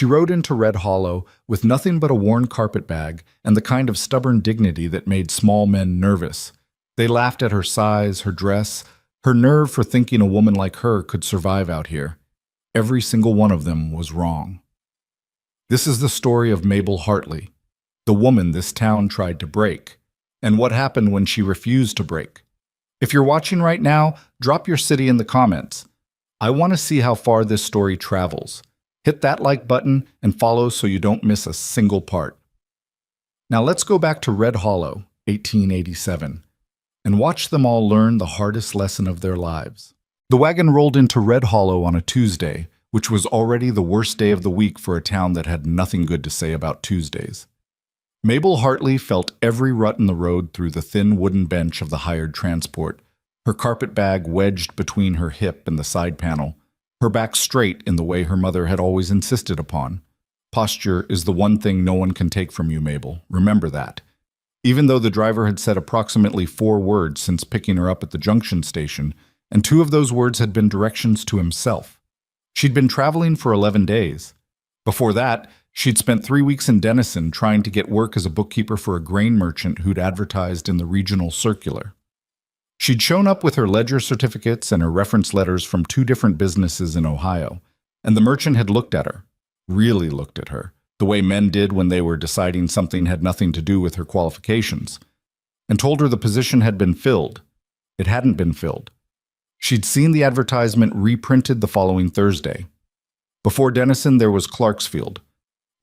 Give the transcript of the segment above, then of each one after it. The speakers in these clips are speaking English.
She rode into Red Hollow with nothing but a worn carpet bag and the kind of stubborn dignity that made small men nervous. They laughed at her size, her dress, her nerve for thinking a woman like her could survive out here. Every single one of them was wrong. This is the story of Mabel Hartley, the woman this town tried to break, and what happened when she refused to break. If you're watching right now, drop your city in the comments. I want to see how far this story travels. Hit that like button and follow so you don't miss a single part. Now let's go back to Red Hollow, 1887, and watch them all learn the hardest lesson of their lives. The wagon rolled into Red Hollow on a Tuesday, which was already the worst day of the week for a town that had nothing good to say about Tuesdays. Mabel Hartley felt every rut in the road through the thin wooden bench of the hired transport, her carpet bag wedged between her hip and the side panel, her back straight in the way her mother had always insisted upon. Posture is the one thing no one can take from you, Mabel. Remember that. Even though the driver had said approximately 4 words since picking her up at the junction station, and 2 of those words had been directions to himself. She'd been traveling for 11 days. Before that, she'd spent 3 weeks in Denison trying to get work as a bookkeeper for a grain merchant who'd advertised in the regional circular. She'd shown up with her ledger certificates and her reference letters from 2 different businesses in Ohio, and the merchant had looked at her, really looked at her, the way men did when they were deciding something had nothing to do with her qualifications, and told her the position had been filled. It hadn't been filled. She'd seen the advertisement reprinted the following Thursday. Before Denison, there was Clarksfield.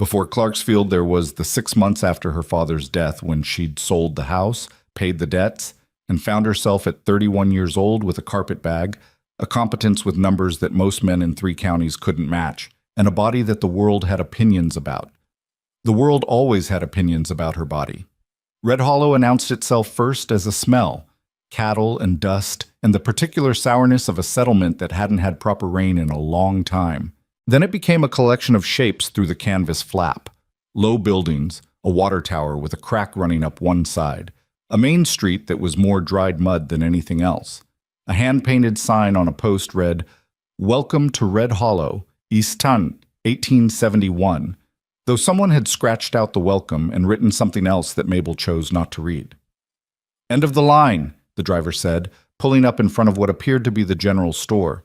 Before Clarksfield, there was the 6 months after her father's death when she'd sold the house, paid the debts, and found herself at 31 years old with a carpet bag, a competence with numbers that most men in 3 counties couldn't match, and a body that the world had opinions about. The world always had opinions about her body. Red Hollow announced itself first as a smell, cattle and dust, and the particular sourness of a settlement that hadn't had proper rain in a long time. Then it became a collection of shapes through the canvas flap. Low buildings, a water tower with a crack running up one side, a main street that was more dried mud than anything else. A hand-painted sign on a post read, "Welcome to Red Hollow, Easton, 1871," though someone had scratched out the welcome and written something else that Mabel chose not to read. "End of the line," the driver said, pulling up in front of what appeared to be the general store.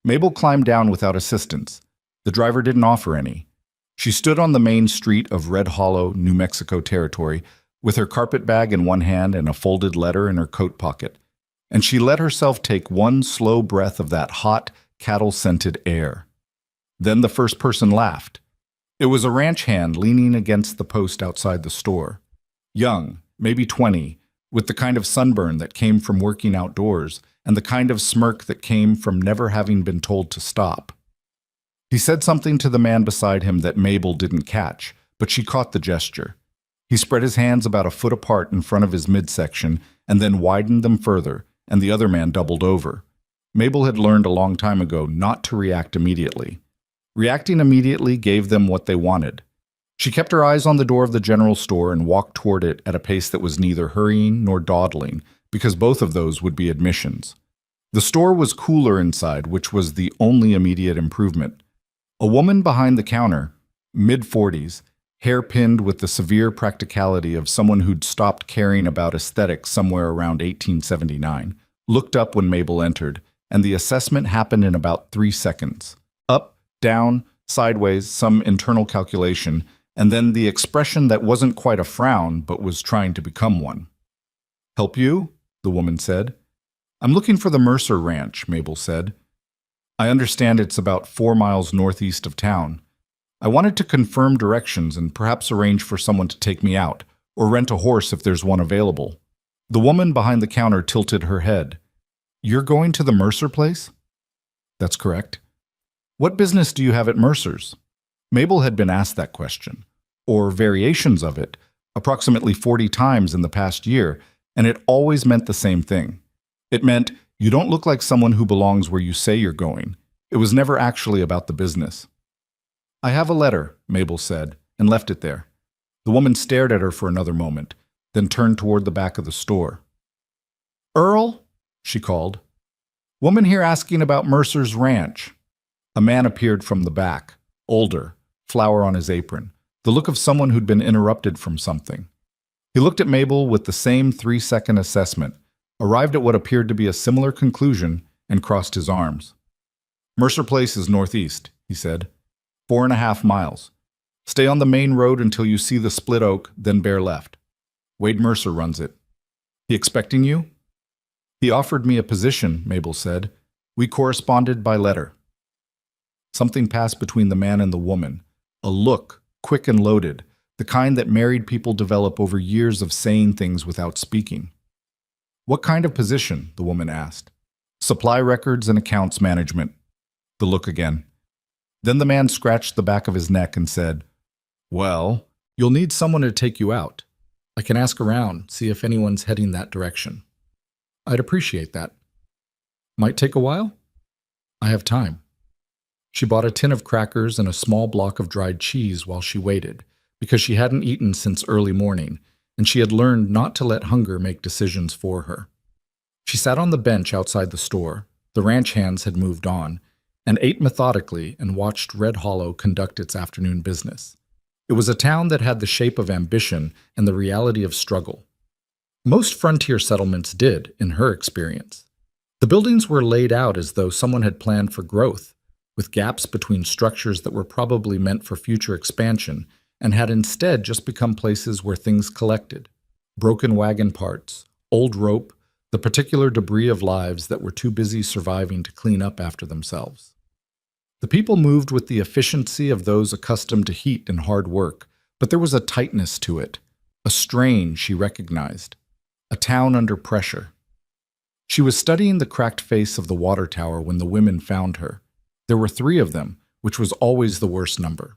Mabel climbed down without assistance. The driver didn't offer any. She stood on the main street of Red Hollow, New Mexico territory, with her carpet bag in one hand and a folded letter in her coat pocket, and she let herself take one slow breath of that hot, cattle-scented air. Then the first person laughed. It was a ranch hand leaning against the post outside the store. Young, maybe 20, with the kind of sunburn that came from working outdoors and the kind of smirk that came from never having been told to stop. He said something to the man beside him that Mabel didn't catch, but she caught the gesture. He spread his hands about a foot apart in front of his midsection and then widened them further, and the other man doubled over. Mabel had learned a long time ago not to react immediately. Reacting immediately gave them what they wanted. She kept her eyes on the door of the general store and walked toward it at a pace that was neither hurrying nor dawdling, because both of those would be admissions. The store was cooler inside, which was the only immediate improvement. A woman behind the counter, mid-40s, hair-pinned with the severe practicality of someone who'd stopped caring about aesthetics somewhere around 1879, looked up when Mabel entered, and the assessment happened in about 3 seconds. Up, down, sideways, some internal calculation, and then the expression that wasn't quite a frown but was trying to become one. "Help you?" the woman said. "I'm looking for the Mercer Ranch," Mabel said. "I understand it's about 4 miles northeast of town. I wanted to confirm directions and perhaps arrange for someone to take me out, or rent a horse if there's one available." The woman behind the counter tilted her head. "You're going to the Mercer place?" "That's correct." "What business do you have at Mercer's?" Mabel had been asked that question, or variations of it, approximately 40 times in the past year, and it always meant the same thing. It meant, you don't look like someone who belongs where you say you're going. It was never actually about the business. "I have a letter," Mabel said, and left it there. The woman stared at her for another moment, then turned toward the back of the store. "Earl?" she called. "Woman here asking about Mercer's ranch." A man appeared from the back, older, flower on his apron, the look of someone who'd been interrupted from something. He looked at Mabel with the same 3-second assessment, arrived at what appeared to be a similar conclusion, and crossed his arms. Mercer Place is northeast, he said. 4.5 miles. Stay on the main road until you see the split oak, then bear left. Wade Mercer runs it. He expecting you? He offered me a position, Mabel said. We corresponded by letter. Something passed between the man and the woman. A look, quick and loaded, the kind that married people develop over years of saying things without speaking. What kind of position? The woman asked. Supply records and accounts management. The look again. Then the man scratched the back of his neck and said, Well, you'll need someone to take you out. I can ask around, see if anyone's heading that direction. I'd appreciate that. Might take a while? I have time. She bought a tin of crackers and a small block of dried cheese while she waited, because she hadn't eaten since early morning, and she had learned not to let hunger make decisions for her. She sat on the bench outside the store, the ranch hands had moved on, and ate methodically and watched Red Hollow conduct its afternoon business. It was a town that had the shape of ambition and the reality of struggle. Most frontier settlements did, in her experience. The buildings were laid out as though someone had planned for growth, with gaps between structures that were probably meant for future expansion and had instead just become places where things collected. Broken wagon parts, old rope, the particular debris of lives that were too busy surviving to clean up after themselves. The people moved with the efficiency of those accustomed to heat and hard work, but there was a tightness to it, a strain she recognized, a town under pressure. She was studying the cracked face of the water tower when the women found her. There were 3 of them, which was always the worst number.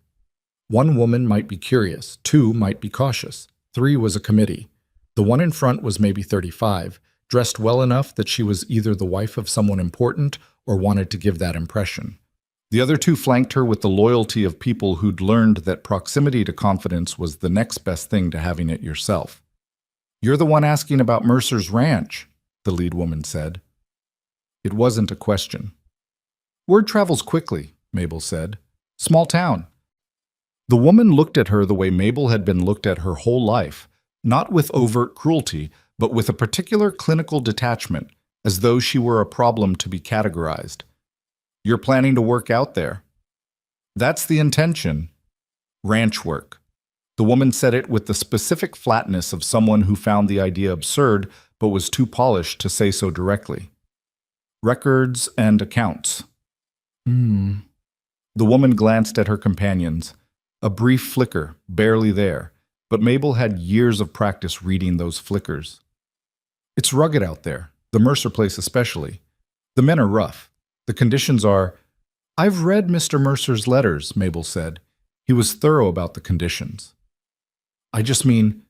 1 woman might be curious, 2 might be cautious, 3 was a committee. The one in front was maybe 35, dressed well enough that she was either the wife of someone important or wanted to give that impression. The other 2 flanked her with the loyalty of people who'd learned that proximity to confidence was the next best thing to having it yourself. You're the one asking about Mercer's ranch, the lead woman said. It wasn't a question. Word travels quickly, Mabel said. Small town. The woman looked at her the way Mabel had been looked at her whole life, not with overt cruelty, but with a particular clinical detachment, as though she were a problem to be categorized. You're planning to work out there. That's the intention. Ranch work. The woman said it with the specific flatness of someone who found the idea absurd but was too polished to say so directly. Records and accounts. The woman glanced at her companions. A brief flicker, barely there, but Mabel had years of practice reading those flickers. It's rugged out there, the Mercer place especially. The men are rough. The conditions are... I've read Mr. Mercer's letters, Mabel said. He was thorough about the conditions. I just mean...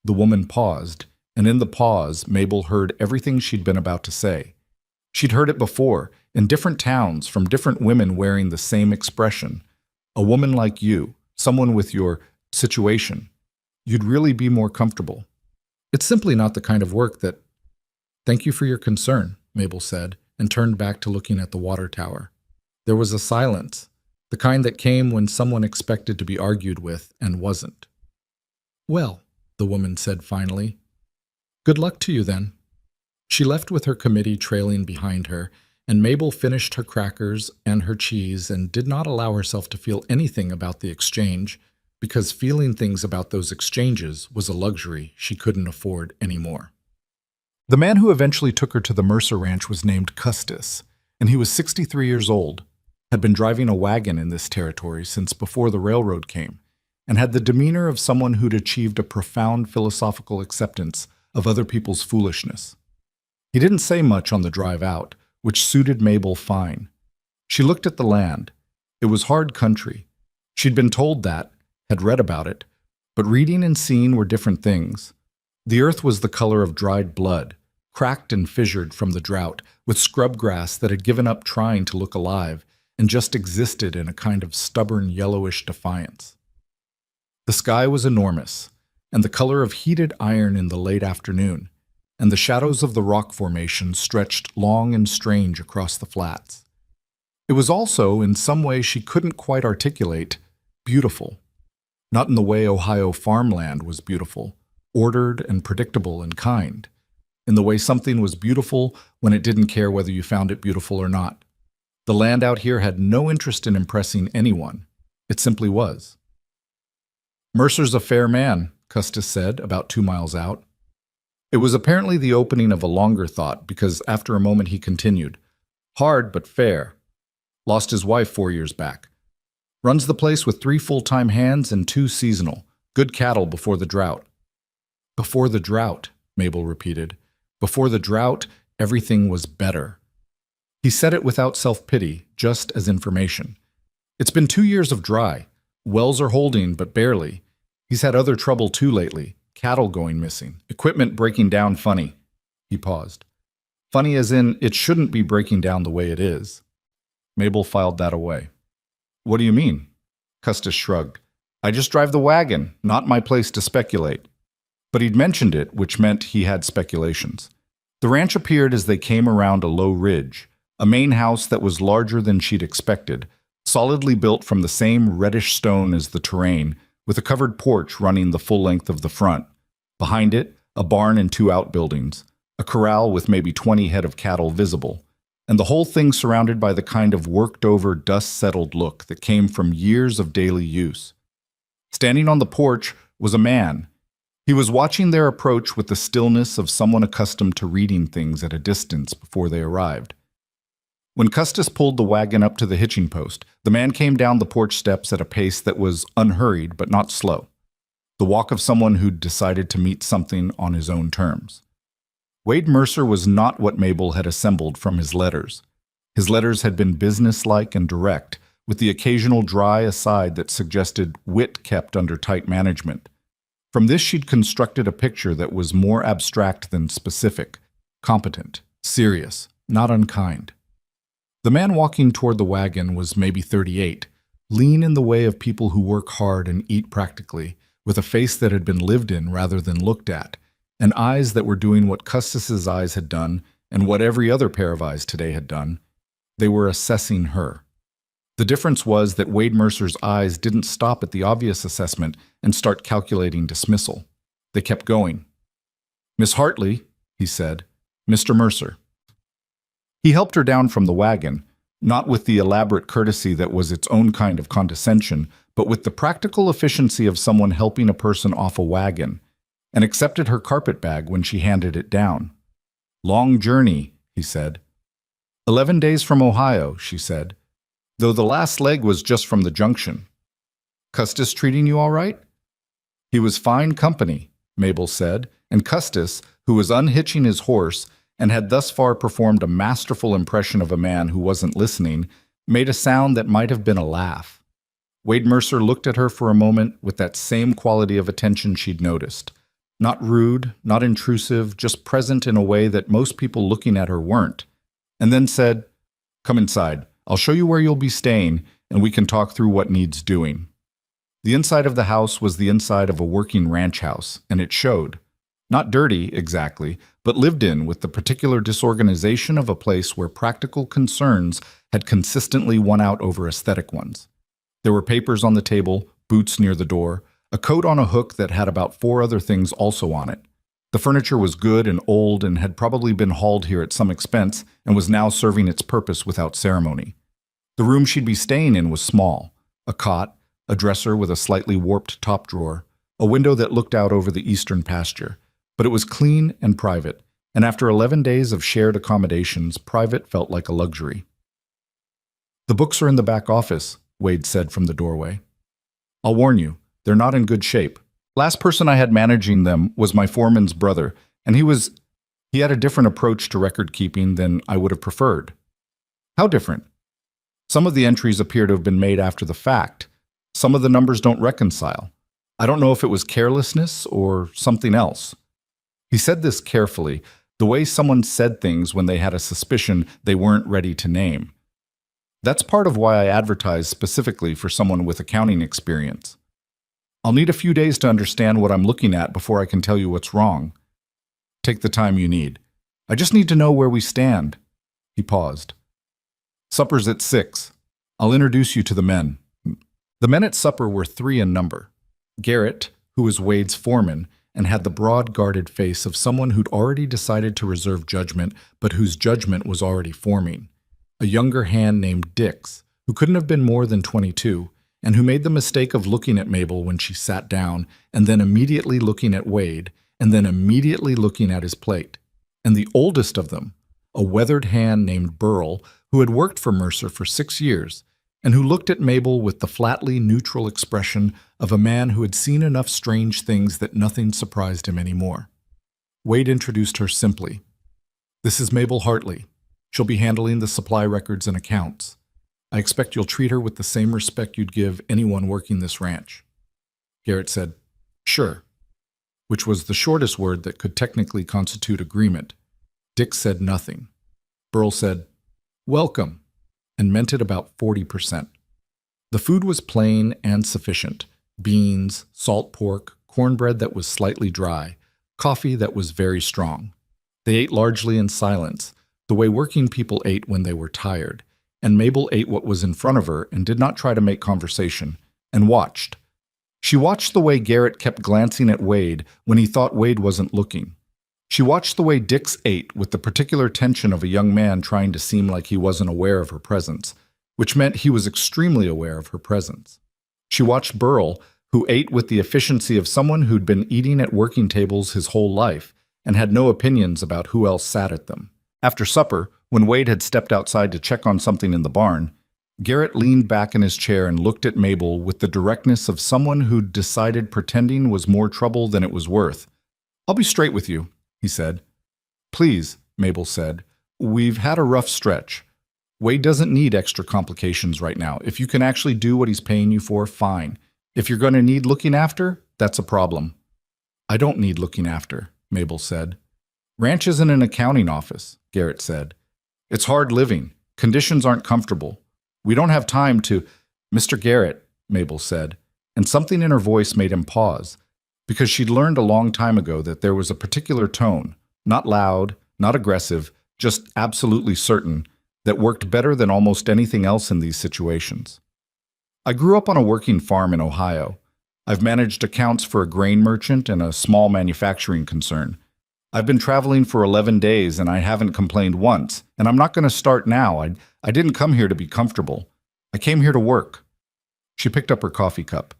The woman paused, and in the pause, Mabel heard everything she'd been about to say. She'd heard it before, in different towns, from different women wearing the same expression. A woman like you, someone with your situation. You'd really be more comfortable. It's simply not the kind of work that... Thank you for your concern, Mabel said, and turned back to looking at the water tower. There was a silence, the kind that came when someone expected to be argued with and wasn't. Well, the woman said finally, good luck to you then. She left with her committee trailing behind her, and Mabel finished her crackers and her cheese and did not allow herself to feel anything about the exchange, because feeling things about those exchanges was a luxury she couldn't afford anymore. The man who eventually took her to the Mercer Ranch was named Custis, and he was 63 years old, had been driving a wagon in this territory since before the railroad came, and had the demeanor of someone who'd achieved a profound philosophical acceptance of other people's foolishness. He didn't say much on the drive out, which suited Mabel fine. She looked at the land. It was hard country. She'd been told that, had read about it, but reading and seeing were different things. The earth was the color of dried blood, cracked and fissured from the drought, with scrub grass that had given up trying to look alive and just existed in a kind of stubborn yellowish defiance. The sky was enormous, and the color of heated iron in the late afternoon, and the shadows of the rock formation stretched long and strange across the flats. It was also, in some way she couldn't quite articulate, beautiful. Not in the way Ohio farmland was beautiful, ordered and predictable and kind. In the way something was beautiful when it didn't care whether you found it beautiful or not. The land out here had no interest in impressing anyone. It simply was. Mercer's a fair man, Custis said, about 2 miles out. It was apparently the opening of a longer thought, because after a moment he continued. Hard, but fair. Lost his wife 4 years back. Runs the place with 3 full-time hands and 2 seasonal. Good cattle before the drought. Before the drought, Mabel repeated. Before the drought, everything was better. He said it without self-pity, just as information. It's been 2 years of dry. Wells are holding, but barely. He's had other trouble too lately. Cattle going missing. Equipment breaking down funny. He paused. Funny as in, it shouldn't be breaking down the way it is. Mabel filed that away. What do you mean? Custis shrugged. I just drive the wagon, not my place to speculate. But he'd mentioned it, which meant he had speculations. The ranch appeared as they came around a low ridge, a main house that was larger than she'd expected, solidly built from the same reddish stone as the terrain, with a covered porch running the full length of the front. Behind it, a barn and 2 outbuildings, a corral with maybe 20 head of cattle visible, and the whole thing surrounded by the kind of worked-over, dust-settled look that came from years of daily use. Standing on the porch was a man. He was watching their approach with the stillness of someone accustomed to reading things at a distance before they arrived. When Custis pulled the wagon up to the hitching post, the man came down the porch steps at a pace that was unhurried but not slow, the walk of someone who'd decided to meet something on his own terms. Wade Mercer was not what Mabel had assembled from his letters. His letters had been businesslike and direct, with the occasional dry aside that suggested wit kept under tight management. From this she'd constructed a picture that was more abstract than specific, competent, serious, not unkind. The man walking toward the wagon was maybe 38, lean in the way of people who work hard and eat practically, with a face that had been lived in rather than looked at, and eyes that were doing what Custis's eyes had done and what every other pair of eyes today had done. They were assessing her. The difference was that Wade Mercer's eyes didn't stop at the obvious assessment and start calculating dismissal. They kept going. Miss Hartley, he said. Mr. Mercer. He helped her down from the wagon, not with the elaborate courtesy that was its own kind of condescension, but with the practical efficiency of someone helping a person off a wagon, and accepted her carpet bag when she handed it down. Long journey, he said. 11 days from Ohio, she said, though the last leg was just from the junction. Custis treating you all right? He was fine company, Mabel said, and Custis, who was unhitching his horse and had thus far performed a masterful impression of a man who wasn't listening, made a sound that might have been a laugh. Wade Mercer looked at her for a moment with that same quality of attention she'd noticed. Not rude, not intrusive, just present in a way that most people looking at her weren't. And then said, Come inside. I'll show you where you'll be staying, and we can talk through what needs doing. The inside of the house was the inside of a working ranch house, and it showed. Not dirty, exactly, but lived in with the particular disorganization of a place where practical concerns had consistently won out over aesthetic ones. There were papers on the table, boots near the door, a coat on a hook that had about 4 other things also on it. The furniture was good and old and had probably been hauled here at some expense and was now serving its purpose without ceremony. The room she'd be staying in was small. A cot, a dresser with a slightly warped top drawer, a window that looked out over the eastern pasture. But it was clean and private, and after 11 days of shared accommodations, private felt like a luxury. The books are in the back office, Wade said from the doorway. I'll warn you, they're not in good shape. Last person I had managing them was my foreman's brother, and he had a different approach to record keeping than I would have preferred. How different? Some of the entries appear to have been made after the fact. Some of the numbers don't reconcile. I don't know if it was carelessness or something else. He said this carefully, the way someone said things when they had a suspicion they weren't ready to name. That's part of why I advertise specifically for someone with accounting experience. I'll need a few days to understand what I'm looking at before I can tell you what's wrong. Take the time you need. I just need to know where we stand. He paused. Supper's at 6. I'll introduce you to the men. The men at supper were three in number. Garrett, who was Wade's foreman, and had the broad, guarded face of someone who'd already decided to reserve judgment, but whose judgment was already forming. A younger hand named Dix, who couldn't have been more than 22, and who made the mistake of looking at Mabel when she sat down, and then immediately looking at Wade, and then immediately looking at his plate. And the oldest of them, a weathered hand named Burl, who had worked for Mercer for 6 years, and who looked at Mabel with the flatly neutral expression of a man who had seen enough strange things that nothing surprised him anymore. Wade introduced her simply. "This is Mabel Hartley. She'll be handling the supply records and accounts. I expect you'll treat her with the same respect you'd give anyone working this ranch." Garrett said, "Sure," which was the shortest word that could technically constitute agreement. Dick said nothing. Burl said, "Welcome," and meant it about 40%. The food was plain and sufficient. Beans, salt pork, cornbread that was slightly dry, coffee that was very strong. They ate largely in silence, the way working people ate when they were tired, and Mabel ate what was in front of her and did not try to make conversation, and watched. She watched the way Garrett kept glancing at Wade when he thought Wade wasn't looking. She watched the way Dix ate with the particular tension of a young man trying to seem like he wasn't aware of her presence, which meant he was extremely aware of her presence. She watched Burl, who ate with the efficiency of someone who'd been eating at working tables his whole life and had no opinions about who else sat at them. After supper, when Wade had stepped outside to check on something in the barn, Garrett leaned back in his chair and looked at Mabel with the directness of someone who'd decided pretending was more trouble than it was worth. "I'll be straight with you," he said. "Please," Mabel said. "We've had a rough stretch. Wade doesn't need extra complications right now. If you can actually do what he's paying you for, fine. If you're going to need looking after, that's a problem." "I don't need looking after," Mabel said. "Ranch isn't an accounting office," Garrett said. "It's hard living. Conditions aren't comfortable. We don't have time to—" "Mr. Garrett," Mabel said, and something in her voice made him pause, because she'd learned a long time ago that there was a particular tone, not loud, not aggressive, just absolutely certain, that worked better than almost anything else in these situations. "I grew up on a working farm in Ohio. I've managed accounts for a grain merchant and a small manufacturing concern. I've been traveling for 11 days and I haven't complained once, and I'm not going to start now. I didn't come here to be comfortable. I came here to work." She picked up her coffee cup.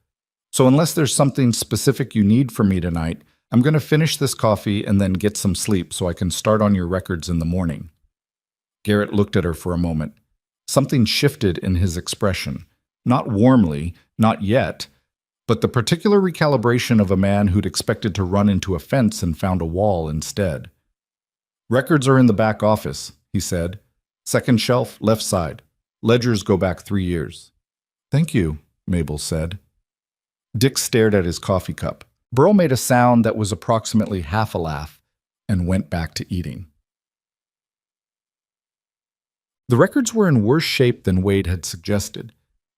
"So unless there's something specific you need from me tonight, I'm going to finish this coffee and then get some sleep so I can start on your records in the morning." Garrett looked at her for a moment. Something shifted in his expression. Not warmly, not yet, but the particular recalibration of a man who'd expected to run into a fence and found a wall instead. "Records are in the back office," he said. "Second shelf, left side. Ledgers go back 3 years." "Thank you," Mabel said. Dick stared at his coffee cup. Burl made a sound that was approximately half a laugh and went back to eating. The records were in worse shape than Wade had suggested.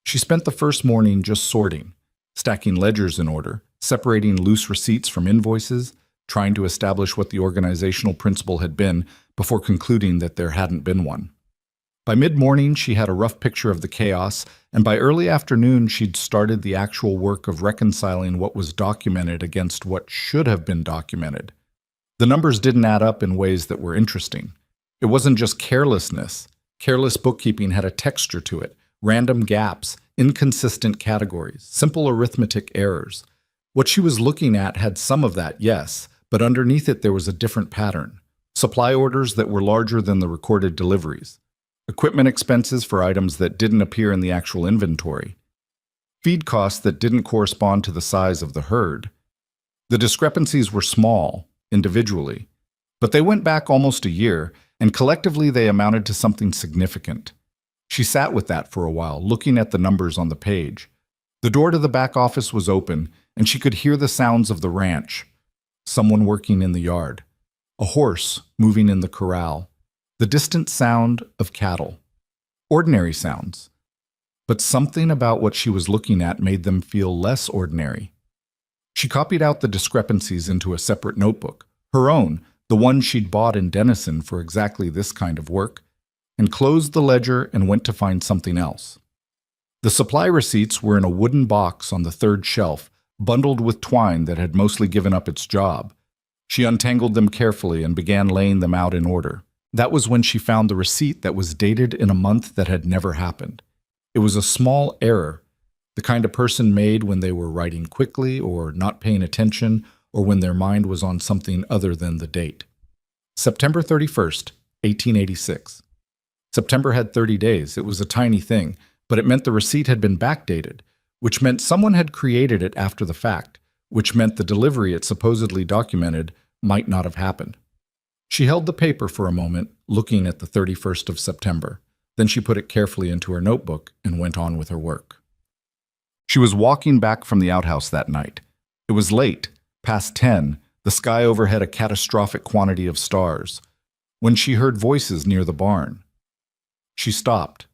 She spent the first morning just sorting, stacking ledgers in order, separating loose receipts from invoices, trying to establish what the organizational principle had been before concluding that there hadn't been one. By mid-morning, she had a rough picture of the chaos, and by early afternoon, she'd started the actual work of reconciling what was documented against what should have been documented. The numbers didn't add up in ways that were interesting. It wasn't just carelessness. Careless bookkeeping had a texture to it, random gaps, inconsistent categories, simple arithmetic errors. What she was looking at had some of that, yes, but underneath it there was a different pattern. Supply orders that were larger than the recorded deliveries. Equipment expenses for items that didn't appear in the actual inventory. Feed costs that didn't correspond to the size of the herd. The discrepancies were small, individually, but they went back almost a year, and collectively they amounted to something significant. She sat with that for a while, looking at the numbers on the page. The door to the back office was open, and she could hear the sounds of the ranch. Someone working in the yard. A horse moving in the corral. The distant sound of cattle. Ordinary sounds. But something about what she was looking at made them feel less ordinary. She copied out the discrepancies into a separate notebook, her own, the one she'd bought in Denison for exactly this kind of work, and closed the ledger and went to find something else. The supply receipts were in a wooden box on the third shelf, bundled with twine that had mostly given up its job. She untangled them carefully and began laying them out in order. That was when she found the receipt that was dated in a month that had never happened. It was a small error, the kind a person made when they were writing quickly or not paying attention or when their mind was on something other than the date. September 31st, 1886. September had 30 days. It was a tiny thing, but it meant the receipt had been backdated, which meant someone had created it after the fact, which meant the delivery it supposedly documented might not have happened. She held the paper for a moment, looking at the 31st of September. Then she put it carefully into her notebook and went on with her work. She was walking back from the outhouse that night. It was late, past 10, the sky overhead a catastrophic quantity of stars, when she heard voices near the barn. She stopped.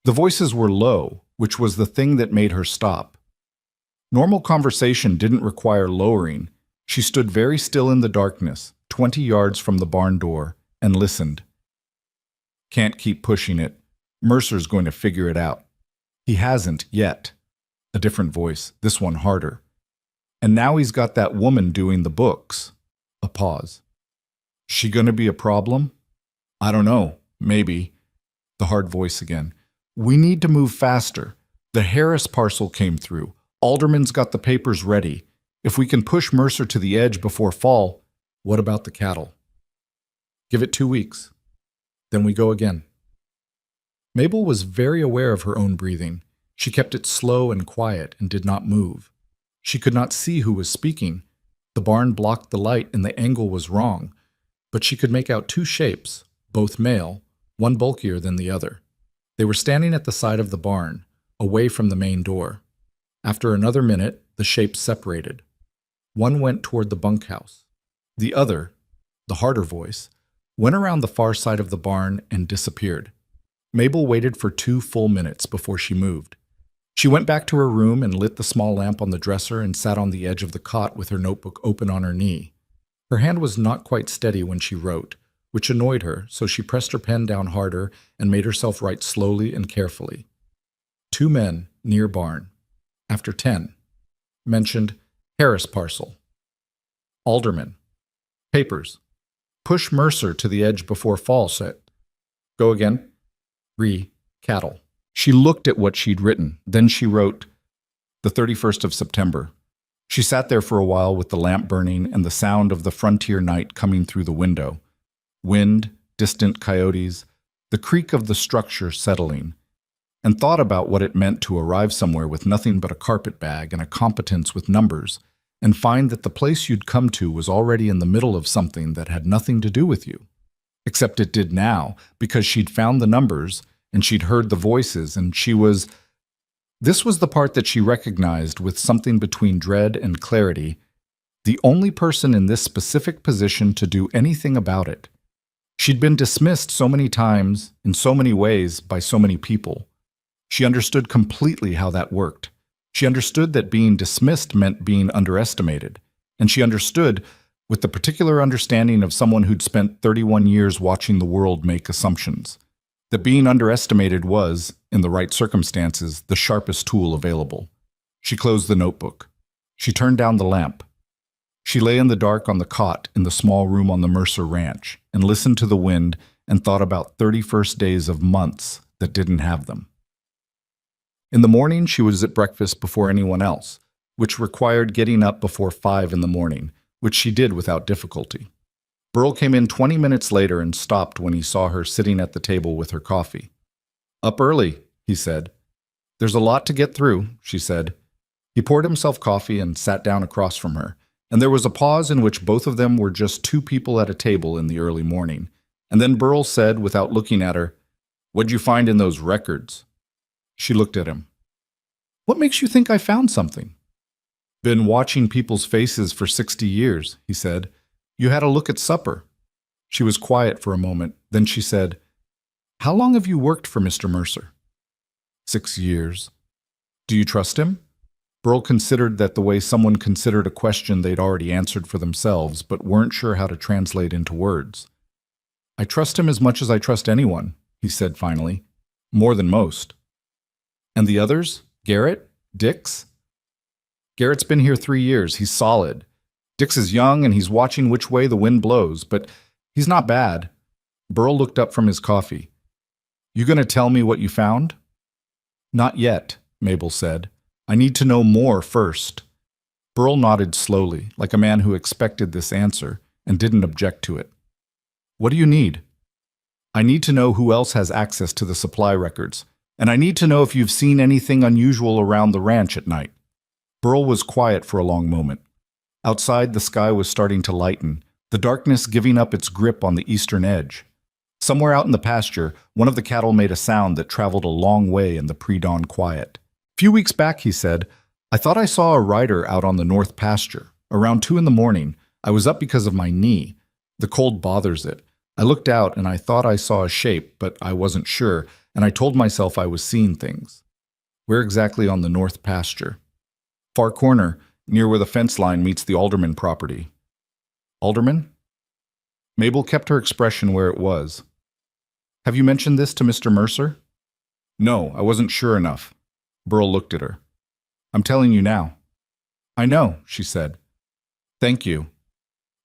The voices were low, which was the thing that made her stop. Normal conversation didn't require lowering. She stood very still in the darkness, 20 yards from the barn door, and listened. Can't keep pushing it. Mercer's going to figure it out. He hasn't yet. A different voice, this one harder. And now he's got that woman doing the books. A pause. She gonna be a problem? I don't know. Maybe. The hard voice again. We need to move faster. The Harris parcel came through. Alderman's got the papers ready. If we can push Mercer to the edge before fall, what about the cattle? Give it 2 weeks. Then we go again. Mabel was very aware of her own breathing. She kept it slow and quiet and did not move. She could not see who was speaking. The barn blocked the light and the angle was wrong, but she could make out 2 shapes, both male, one bulkier than the other. They were standing at the side of the barn, away from the main door. After another minute, the shapes separated. One went toward the bunkhouse. The other, the harder voice, went around the far side of the barn and disappeared. Mabel waited for 2 full minutes before she moved. She went back to her room and lit the small lamp on the dresser and sat on the edge of the cot with her notebook open on her knee. Her hand was not quite steady when she wrote, which annoyed her, so she pressed her pen down harder and made herself write slowly and carefully. 2 men, near barn. After 10. Mentioned Harris parcel. Alderman. Papers. Push Mercer to the edge before fall set. Go again. Cattle. She looked at what she'd written. Then she wrote, the 31st of September. She sat there for a while with the lamp burning and the sound of the frontier night coming through the window. Wind, distant coyotes, the creak of the structure settling, and thought about what it meant to arrive somewhere with nothing but a carpet bag and a competence with numbers, and find that the place you'd come to was already in the middle of something that had nothing to do with you. Except it did now, because she'd found the numbers, and she'd heard the voices, and this was the part that she recognized with something between dread and clarity, the only person in this specific position to do anything about it. She'd been dismissed so many times, in so many ways, by so many people. She understood completely how that worked. She understood that being dismissed meant being underestimated, and she understood, with the particular understanding of someone who'd spent 31 years watching the world make assumptions, that being underestimated was, in the right circumstances, the sharpest tool available. She closed the notebook. She turned down the lamp. She lay in the dark on the cot in the small room on the Mercer ranch and listened to the wind and thought about 31st days of months that didn't have them. In the morning, she was at breakfast before anyone else, which required getting up before 5 in the morning, which she did without difficulty. Burl came in 20 minutes later and stopped when he saw her sitting at the table with her coffee. Up early, he said. There's a lot to get through, she said. He poured himself coffee and sat down across from her, and there was a pause in which both of them were just 2 people at a table in the early morning. And then Burl said, without looking at her, "What'd you find in those records?" She looked at him. "What makes you think I found something?" "Been watching people's faces for 60 years, he said. "You had a look at supper." She was quiet for a moment. Then she said, "How long have you worked for Mr. Mercer?" 6 years. "Do you trust him?" Burl considered that the way someone considered a question they'd already answered for themselves, but weren't sure how to translate into words. "I trust him as much as I trust anyone," he said finally. "More than most." And the others? Garrett? Dix? Garrett's been here 3 years. He's solid. Dix is young and he's watching which way the wind blows, but he's not bad. Burl looked up from his coffee. You gonna tell me what you found? Not yet, Mabel said. I need to know more first. Burl nodded slowly, like a man who expected this answer and didn't object to it. What do you need? I need to know who else has access to the supply records, and I need to know if you've seen anything unusual around the ranch at night. Burl was quiet for a long moment. Outside, the sky was starting to lighten, the darkness giving up its grip on the eastern edge. Somewhere out in the pasture, one of the cattle made a sound that traveled a long way in the pre-dawn quiet. A few weeks back, he said, I thought I saw a rider out on the north pasture. Around 2 a.m, I was up because of my knee. The cold bothers it. I looked out and I thought I saw a shape, but I wasn't sure, and I told myself I was seeing things. Where exactly on the north pasture? Far corner, near where the fence line meets the Alderman property. Alderman? Mabel kept her expression where it was. Have you mentioned this to Mr. Mercer? No, I wasn't sure enough. Burl looked at her. I'm telling you now. I know, she said. Thank you.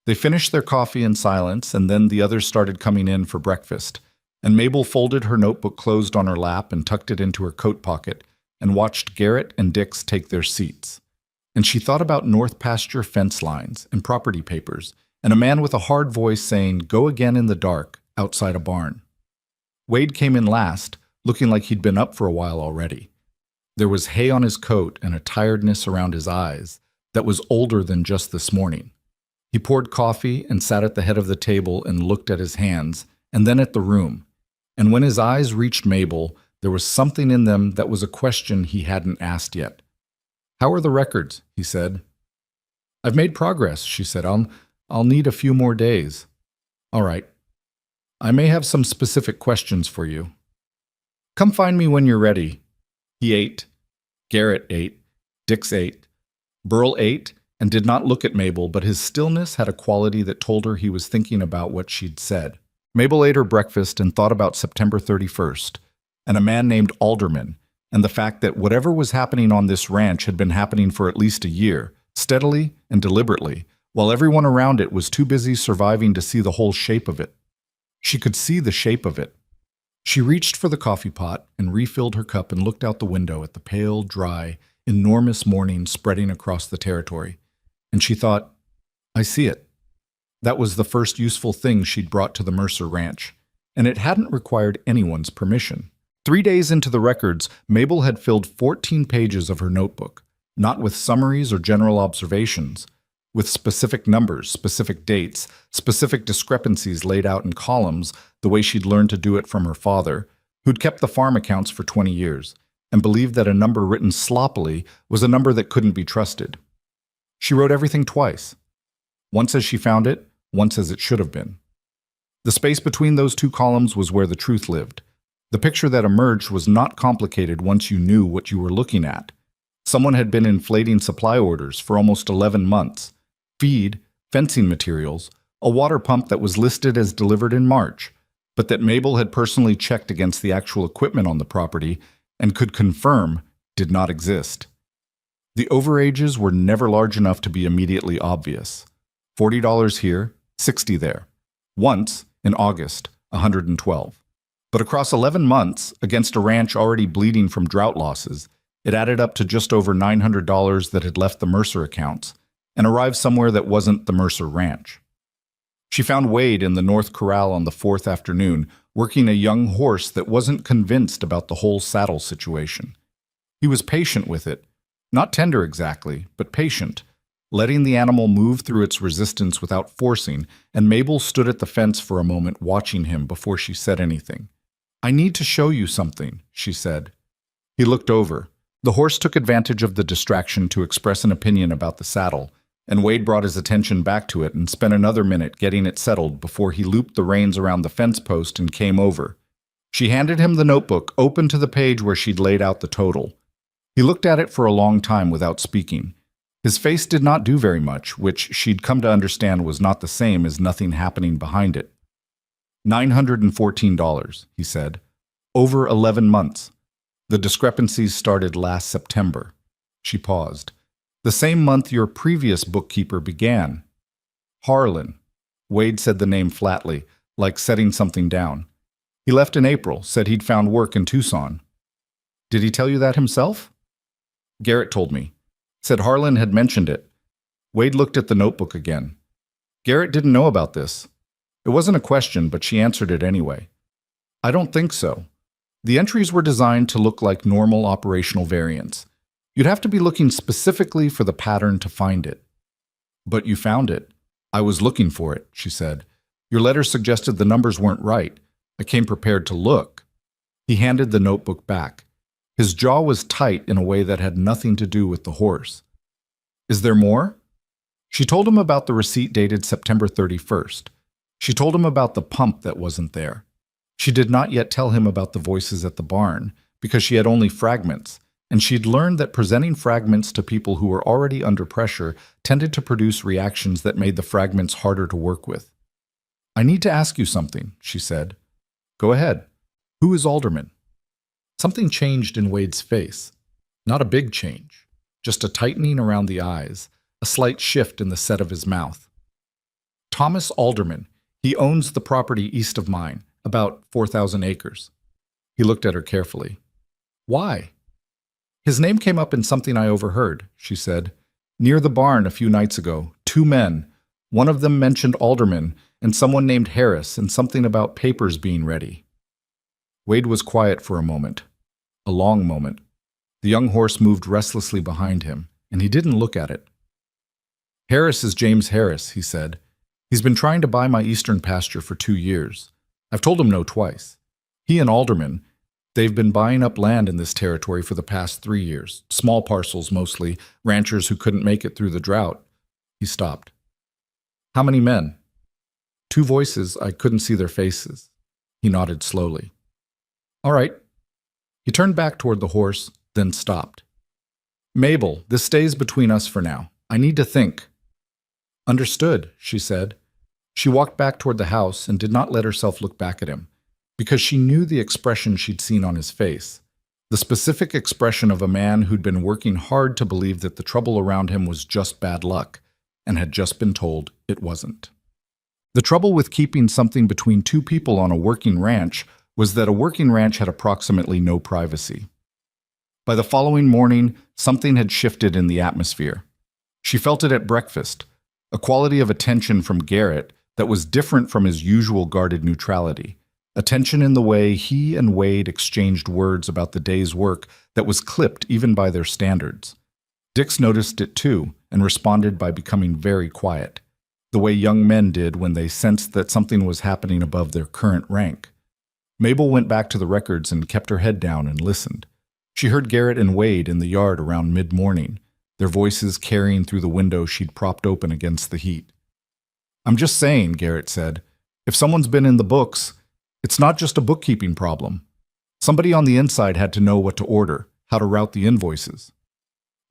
They finished their coffee in silence, and then the others started coming in for breakfast, and Mabel folded her notebook closed on her lap and tucked it into her coat pocket and watched Garrett and Dix take their seats. And she thought about north pasture fence lines and property papers, and a man with a hard voice saying, "Go again in the dark," outside a barn. Wade came in last, looking like he'd been up for a while already. There was hay on his coat and a tiredness around his eyes that was older than just this morning. He poured coffee and sat at the head of the table and looked at his hands, and then at the room. And when his eyes reached Mabel, there was something in them that was a question he hadn't asked yet. How are the records? He said. I've made progress, she said. I'll need a few more days. All right. I may have some specific questions for you. Come find me when you're ready. He ate. Garrett ate. Dix ate. Burl ate and did not look at Mabel, but his stillness had a quality that told her he was thinking about what she'd said. Mabel ate her breakfast and thought about September 31st, and a man named Alderman, and the fact that whatever was happening on this ranch had been happening for at least a year, steadily and deliberately, while everyone around it was too busy surviving to see the whole shape of it. She could see the shape of it. She reached for the coffee pot and refilled her cup and looked out the window at the pale, dry, enormous morning spreading across the territory. And she thought, I see it. That was the first useful thing she'd brought to the Mercer Ranch, and it hadn't required anyone's permission. 3 days into the records, Mabel had filled 14 pages of her notebook, not with summaries or general observations, with specific numbers, specific dates, specific discrepancies laid out in columns the way she'd learned to do it from her father, who'd kept the farm accounts for 20 years, and believed that a number written sloppily was a number that couldn't be trusted. She wrote everything twice, once as she found it, once as it should have been. The space between those two columns was where the truth lived. The picture that emerged was not complicated once you knew what you were looking at. Someone had been inflating supply orders for almost 11 months. Feed, fencing materials, a water pump that was listed as delivered in March, but that Mabel had personally checked against the actual equipment on the property and could confirm did not exist. The overages were never large enough to be immediately obvious. $40 here, $60 there. Once, in August, $112. But across 11 months, against a ranch already bleeding from drought losses, it added up to just over $900 that had left the Mercer accounts and arrived somewhere that wasn't the Mercer Ranch. She found Wade in the North Corral on the 4th afternoon, working a young horse that wasn't convinced about the whole saddle situation. He was patient with it, not tender exactly, but patient, letting the animal move through its resistance without forcing, and Mabel stood at the fence for a moment watching him before she said anything. I need to show you something, she said. He looked over. The horse took advantage of the distraction to express an opinion about the saddle, and Wade brought his attention back to it and spent another minute getting it settled before he looped the reins around the fence post and came over. She handed him the notebook, open to the page where she'd laid out the total. He looked at it for a long time without speaking. His face did not do very much, which she'd come to understand was not the same as nothing happening behind it. $914, he said. Over 11 months. The discrepancies started last September. She paused. The same month your previous bookkeeper began. Harlan. Wade said the name flatly, like setting something down. He left in April, said he'd found work in Tucson. Did he tell you that himself? Garrett told me. Said Harlan had mentioned it. Wade looked at the notebook again. Garrett didn't know about this. It wasn't a question, but she answered it anyway. I don't think so. The entries were designed to look like normal operational variants. You'd have to be looking specifically for the pattern to find it. But you found it. I was looking for it, she said. Your letter suggested the numbers weren't right. I came prepared to look. He handed the notebook back. His jaw was tight in a way that had nothing to do with the horse. Is there more? She told him about the receipt dated September 31st. She told him about the pump that wasn't there. She did not yet tell him about the voices at the barn, because she had only fragments, and she'd learned that presenting fragments to people who were already under pressure tended to produce reactions that made the fragments harder to work with. I need to ask you something, she said. Go ahead. Who is Alderman? Something changed in Wade's face. Not a big change, just a tightening around the eyes, a slight shift in the set of his mouth. Thomas Alderman. He owns the property east of mine, about 4,000 acres. He looked at her carefully. Why? His name came up in something I overheard, she said. Near the barn a few nights ago, 2 men. One of them mentioned Alderman, and someone named Harris, and something about papers being ready. Wade was quiet for a moment. A long moment. The young horse moved restlessly behind him, and he didn't look at it. Harris is James Harris, he said. He's been trying to buy my eastern pasture for 2 years. I've told him no twice. He and Alderman, they've been buying up land in this territory for the past 3 years. Small parcels mostly, ranchers who couldn't make it through the drought. He stopped. How many men? 2 voices, I couldn't see their faces. He nodded slowly. All right. He turned back toward the horse, then stopped. Mabel, this stays between us for now. I need to think. Understood, she said. She walked back toward the house and did not let herself look back at him, because she knew the expression she'd seen on his face, the specific expression of a man who'd been working hard to believe that the trouble around him was just bad luck, and had just been told it wasn't. The trouble with keeping something between 2 people on a working ranch was that a working ranch had approximately no privacy. By the following morning, something had shifted in the atmosphere. She felt it at breakfast, a quality of attention from Garrett that was different from his usual guarded neutrality, attention in the way he and Wade exchanged words about the day's work that was clipped even by their standards. Dix noticed it too and responded by becoming very quiet, the way young men did when they sensed that something was happening above their current rank. Mabel went back to the records and kept her head down and listened. She heard Garrett and Wade in the yard around mid-morning, their voices carrying through the window she'd propped open against the heat. I'm just saying, Garrett said, if someone's been in the books, it's not just a bookkeeping problem. Somebody on the inside had to know what to order, how to route the invoices.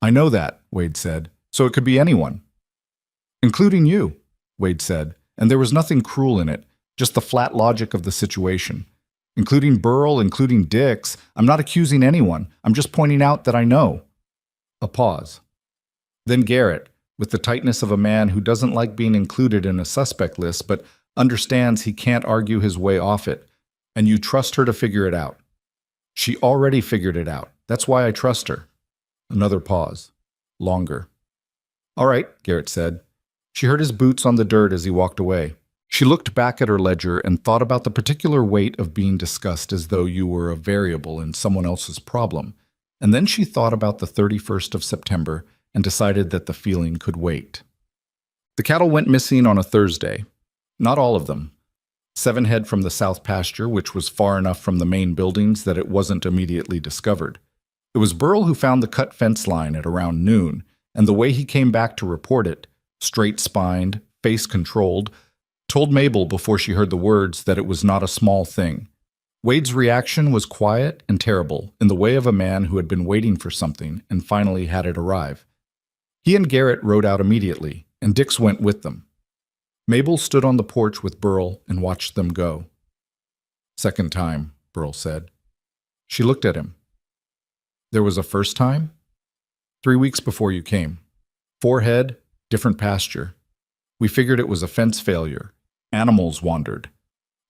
I know that, Wade said, so it could be anyone. Including you, Wade said, and there was nothing cruel in it, just the flat logic of the situation. Including Burl, including Dix, I'm not accusing anyone, I'm just pointing out that I know. A pause. Then Garrett, with the tightness of a man who doesn't like being included in a suspect list but understands he can't argue his way off it, and you trust her to figure it out. She already figured it out. That's why I trust her. Another pause. Longer. All right, Garrett said. She heard his boots on the dirt as he walked away. She looked back at her ledger and thought about the particular weight of being discussed as though you were a variable in someone else's problem, and then she thought about the 31st of September and decided that the feeling could wait. The cattle went missing on a Thursday. Not all of them. 7 head from the south pasture, which was far enough from the main buildings that it wasn't immediately discovered. It was Burl who found the cut fence line at around noon, and the way he came back to report it, straight-spined, face-controlled, told Mabel before she heard the words that it was not a small thing. Wade's reaction was quiet and terrible, in the way of a man who had been waiting for something and finally had it arrive. He and Garrett rode out immediately, and Dix went with them. Mabel stood on the porch with Burl and watched them go. Second time, Burl said. She looked at him. There was a first time? 3 weeks before you came. 4 head, different pasture. We figured it was a fence failure. Animals wandered.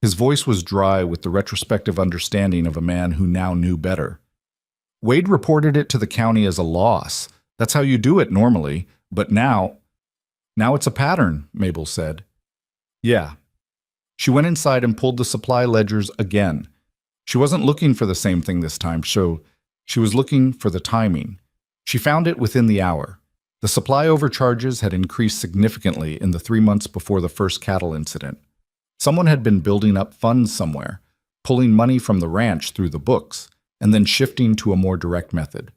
His voice was dry with the retrospective understanding of a man who now knew better. Wade reported it to the county as a loss. That's how you do it normally, but now it's a pattern, Mabel said. Yeah. She went inside and pulled the supply ledgers again. She wasn't looking for the same thing this time, so she was looking for the timing. She found it within the hour. The supply overcharges had increased significantly in the 3 months before the first cattle incident. Someone had been building up funds somewhere, pulling money from the ranch through the books, and then shifting to a more direct method.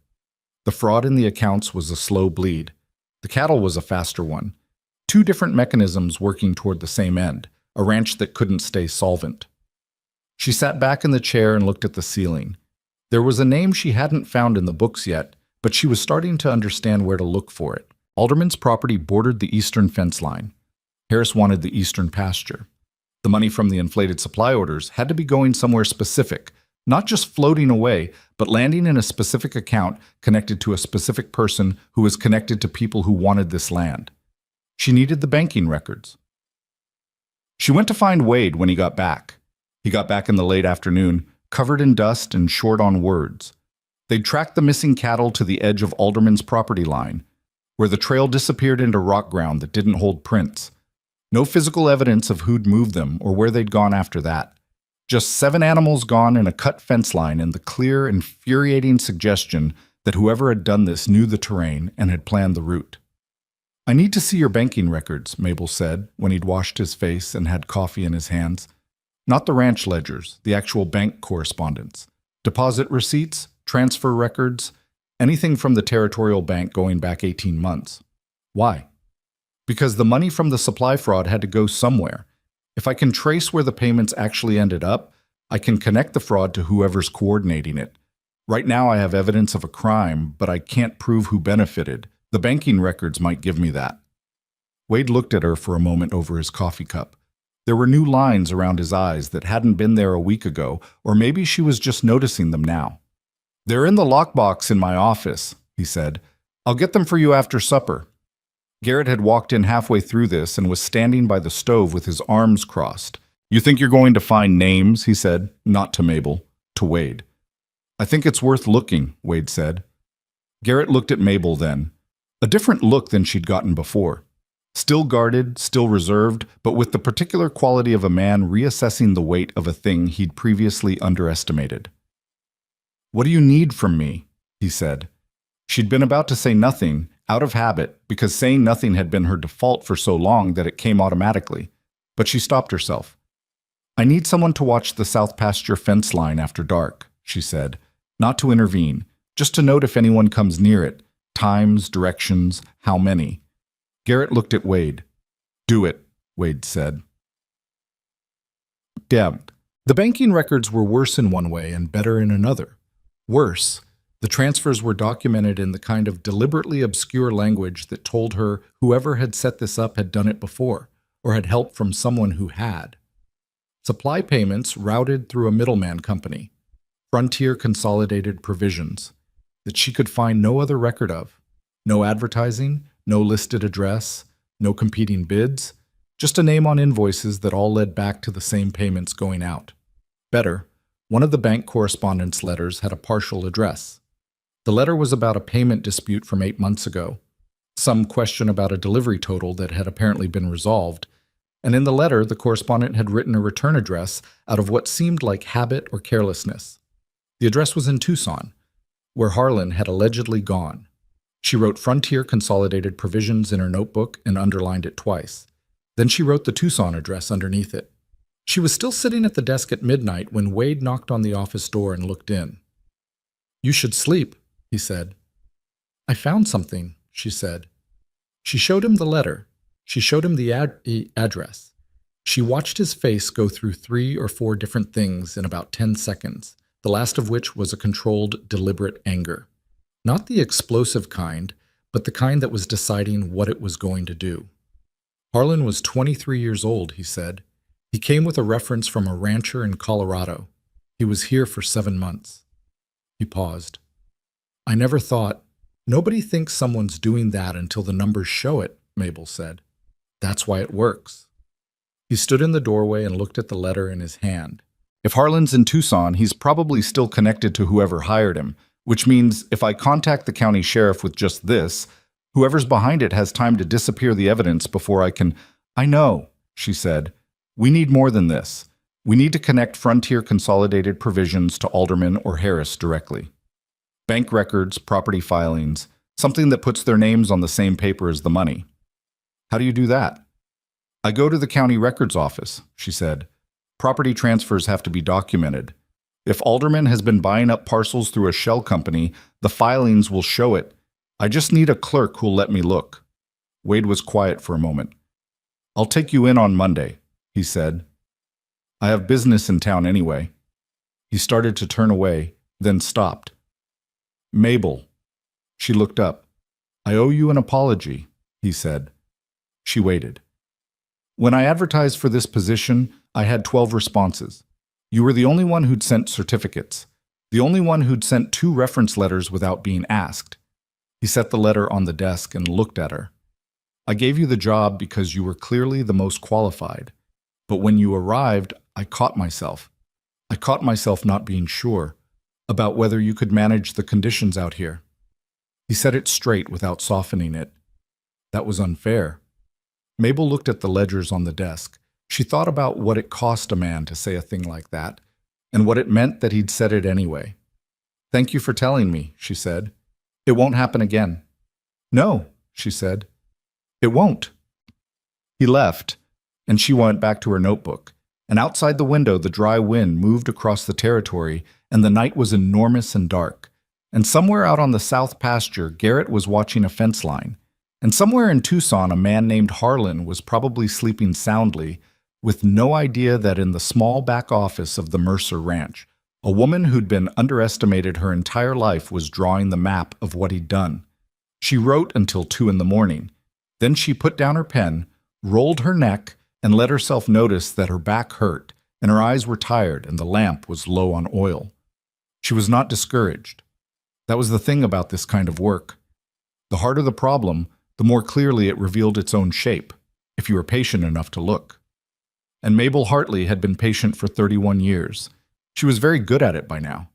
The fraud in the accounts was a slow bleed. The cattle was a faster one. 2 different mechanisms working toward the same end, a ranch that couldn't stay solvent. She sat back in the chair and looked at the ceiling. There was a name she hadn't found in the books yet, but she was starting to understand where to look for it. Alderman's property bordered the eastern fence line. Harris wanted the eastern pasture. The money from the inflated supply orders had to be going somewhere specific, not just floating away, but landing in a specific account connected to a specific person who was connected to people who wanted this land. She needed the banking records. She went to find Wade when he got back. He got back in the late afternoon, covered in dust and short on words. They'd tracked the missing cattle to the edge of Alderman's property line, where the trail disappeared into rock ground that didn't hold prints. No physical evidence of who'd moved them or where they'd gone after that. Just 7 animals gone in a cut fence line and the clear, infuriating suggestion that whoever had done this knew the terrain and had planned the route. I need to see your banking records, Mabel said when he'd washed his face and had coffee in his hands. Not the ranch ledgers, the actual bank correspondence. Deposit receipts, transfer records, anything from the territorial bank going back 18 months. Why? Because the money from the supply fraud had to go somewhere. If I can trace where the payments actually ended up, I can connect the fraud to whoever's coordinating it. Right now I have evidence of a crime, but I can't prove who benefited. The banking records might give me that. Wade looked at her for a moment over his coffee cup. There were new lines around his eyes that hadn't been there a week ago, or maybe she was just noticing them now. They're in the lockbox in my office, he said. I'll get them for you after supper. Garrett had walked in halfway through this and was standing by the stove with his arms crossed. You think you're going to find names, he said, not to Mabel, to Wade. I think it's worth looking, Wade said. Garrett looked at Mabel then. A different look than she'd gotten before. Still guarded, still reserved, but with the particular quality of a man reassessing the weight of a thing he'd previously underestimated. What do you need from me? He said. She'd been about to say nothing, out of habit, because saying nothing had been her default for so long that it came automatically. But she stopped herself. I need someone to watch the south pasture fence line after dark, she said. Not to intervene, just to note if anyone comes near it. Times, directions, how many. Garrett looked at Wade. Do it, Wade said. Damned. The banking records were worse in one way and better in another. Worse. The transfers were documented in the kind of deliberately obscure language that told her whoever had set this up had done it before, or had help from someone who had. Supply payments routed through a middleman company, Frontier Consolidated Provisions, that she could find no other record of. No advertising, no listed address, no competing bids, just a name on invoices that all led back to the same payments going out. Better, one of the bank correspondence letters had a partial address. The letter was about a payment dispute from 8 months ago, some question about a delivery total that had apparently been resolved, and in the letter the correspondent had written a return address out of what seemed like habit or carelessness. The address was in Tucson, where Harlan had allegedly gone. She wrote Frontier Consolidated Provisions in her notebook and underlined it twice. Then she wrote the Tucson address underneath it. She was still sitting at the desk at midnight when Wade knocked on the office door and looked in. You should sleep, he said. I found something, she said. She showed him the letter. She showed him the address. She watched his face go through 3 or 4 different things in about 10 seconds, the last of which was a controlled, deliberate anger. Not the explosive kind, but the kind that was deciding what it was going to do. Harlan was 23 years old, he said. He came with a reference from a rancher in Colorado. He was here for 7 months. He paused. I never thought. Nobody thinks someone's doing that until the numbers show it, Mabel said. That's why it works. He stood in the doorway and looked at the letter in his hand. If Harlan's in Tucson, he's probably still connected to whoever hired him, which means if I contact the county sheriff with just this, whoever's behind it has time to disappear the evidence before I can. I know, she said. We need more than this. We need to connect Frontier Consolidated Provisions to Alderman or Harris directly. Bank records, property filings, something that puts their names on the same paper as the money. How do you do that? I go to the county records office, she said. Property transfers have to be documented. If Alderman has been buying up parcels through a shell company, the filings will show it. I just need a clerk who'll let me look. Wade was quiet for a moment. I'll take you in on Monday, he said. I have business in town anyway. He started to turn away, then stopped. Mabel. She looked up. I owe you an apology, he said. She waited. When I advertised for this position, I had 12 responses. You were the only one who'd sent certificates, the only one who'd sent 2 reference letters without being asked. He set the letter on the desk and looked at her. I gave you the job because you were clearly the most qualified. But when you arrived, I caught myself. I caught myself not being sure about whether you could manage the conditions out here. He said it straight without softening it. That was unfair. Mabel looked at the ledgers on the desk. She thought about what it cost a man to say a thing like that, and what it meant that he'd said it anyway. Thank you for telling me, she said. It won't happen again. No, she said. It won't. He left, and she went back to her notebook. And outside the window, the dry wind moved across the territory, and the night was enormous and dark. And somewhere out on the south pasture, Garrett was watching a fence line. And somewhere in Tucson, a man named Harlan was probably sleeping soundly, with no idea that in the small back office of the Mercer Ranch, a woman who'd been underestimated her entire life was drawing the map of what he'd done. She wrote until 2 in the morning. Then she put down her pen, rolled her neck, and let herself notice that her back hurt, and her eyes were tired, and the lamp was low on oil. She was not discouraged. That was the thing about this kind of work. The harder the problem, the more clearly it revealed its own shape, if you were patient enough to look. And Mabel Hartley had been patient for 31 years. She was very good at it by now.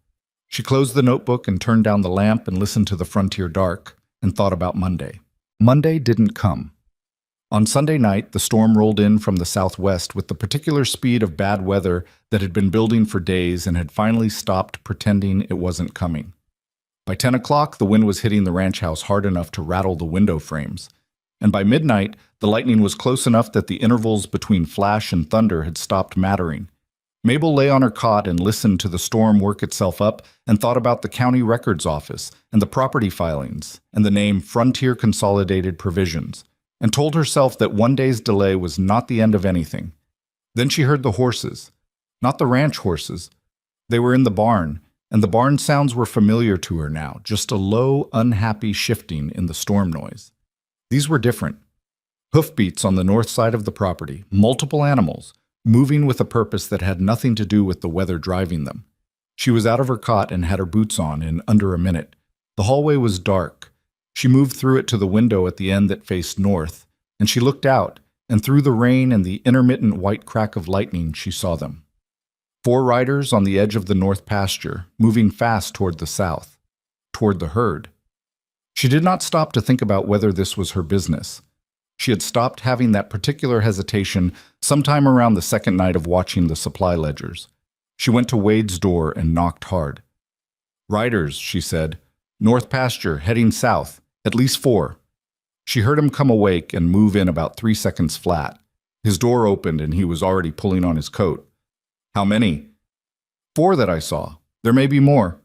She closed the notebook and turned down the lamp and listened to the frontier dark and thought about Monday. Monday didn't come. On Sunday night, the storm rolled in from the southwest with the particular speed of bad weather that had been building for days and had finally stopped pretending it wasn't coming. By 10 o'clock, the wind was hitting the ranch house hard enough to rattle the window frames. And by midnight, the lightning was close enough that the intervals between flash and thunder had stopped mattering. Mabel lay on her cot and listened to the storm work itself up and thought about the county records office and the property filings and the name Frontier Consolidated Provisions, and told herself that one day's delay was not the end of anything. Then she heard the horses. Not the ranch horses. They were in the barn, and the barn sounds were familiar to her now, just a low, unhappy shifting in the storm noise. These were different. Hoofbeats on the north side of the property, multiple animals, moving with a purpose that had nothing to do with the weather driving them. She was out of her cot and had her boots on in under a minute. The hallway was dark. She moved through it to the window at the end that faced north, and she looked out, and through the rain and the intermittent white crack of lightning, she saw them. 4 riders on the edge of the north pasture, moving fast toward the south, toward the herd. She did not stop to think about whether this was her business. She had stopped having that particular hesitation sometime around the second night of watching the supply ledgers. She went to Wade's door and knocked hard. "Riders," she said. "North pasture, heading south. At least 4. She heard him come awake and move in about 3 seconds flat. His door opened and he was already pulling on his coat. "How many?" "4 that I saw. There may be more."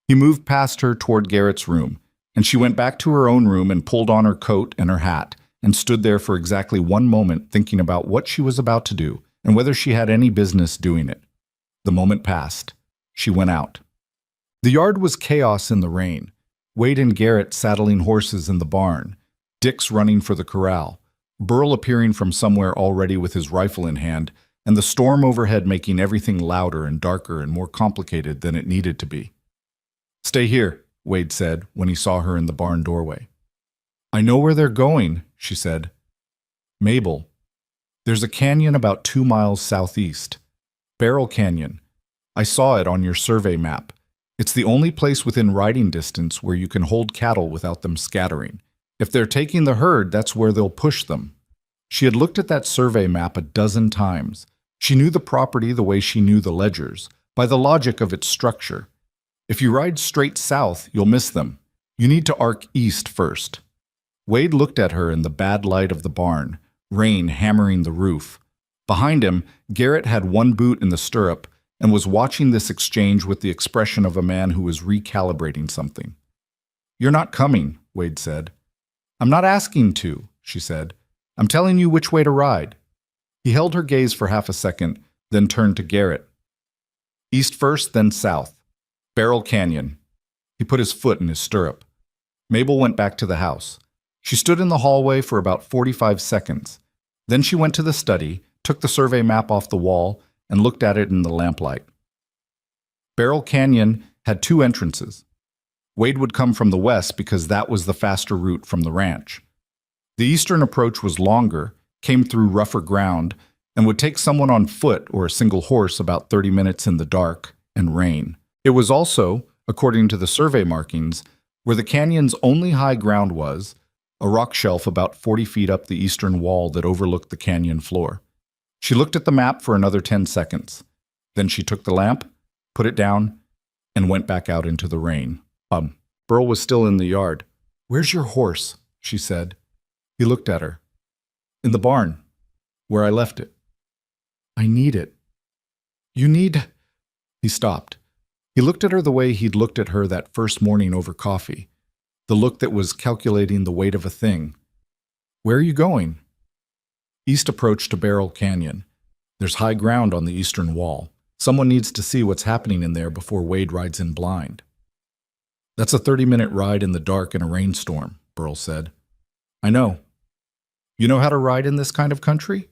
He moved past her toward Garrett's room, and she went back to her own room and pulled on her coat and her hat, and stood there for exactly 1 moment thinking about what she was about to do and whether she had any business doing it. The moment passed. She went out. The yard was chaos in the rain. Wade and Garrett saddling horses in the barn, Dix running for the corral, Burl appearing from somewhere already with his rifle in hand, and the storm overhead making everything louder and darker and more complicated than it needed to be. "Stay here," Wade said when he saw her in the barn doorway. I know where they're going, she said. Mabel, there's a canyon about 2 miles southeast. Barrel Canyon. I saw it on your survey map. It's the only place within riding distance where you can hold cattle without them scattering. If they're taking the herd, that's where they'll push them. She had looked at that survey map a dozen times. She knew the property the way she knew the ledgers, by the logic of its structure. If you ride straight south, you'll miss them. You need to arc east first. Wade looked at her in the bad light of the barn, rain hammering the roof. Behind him, Garrett had one boot in the stirrup and was watching this exchange with the expression of a man who was recalibrating something. You're not coming, Wade said. I'm not asking to, she said. I'm telling you which way to ride. He held her gaze for half a second, then turned to Garrett. East first, then south. Barrel Canyon. He put his foot in his stirrup. Mabel went back to the house. She stood in the hallway for about 45 seconds. Then she went to the study, took the survey map off the wall, and looked at it in the lamplight. Barrel Canyon had 2 entrances. Wade would come from the west because that was the faster route from the ranch. The eastern approach was longer, came through rougher ground, and would take someone on foot or a single horse about 30 minutes in the dark and rain. It was also, according to the survey markings, where the canyon's only high ground was, a rock shelf about 40 feet up the eastern wall that overlooked the canyon floor. She looked at the map for another 10 seconds. Then she took the lamp, put it down, and went back out into the rain. Burl was still in the yard. Where's your horse? She said. He looked at her. In the barn, where I left it. I need it. You need... He stopped. He looked at her the way he'd looked at her that first morning over coffee. The look that was calculating the weight of a thing. Where are you going? East approach to Barrel Canyon. There's high ground on the eastern wall. Someone needs to see what's happening in there before Wade rides in blind. That's a 30-minute ride in the dark in a rainstorm, Burl said. I know. You know how to ride in this kind of country?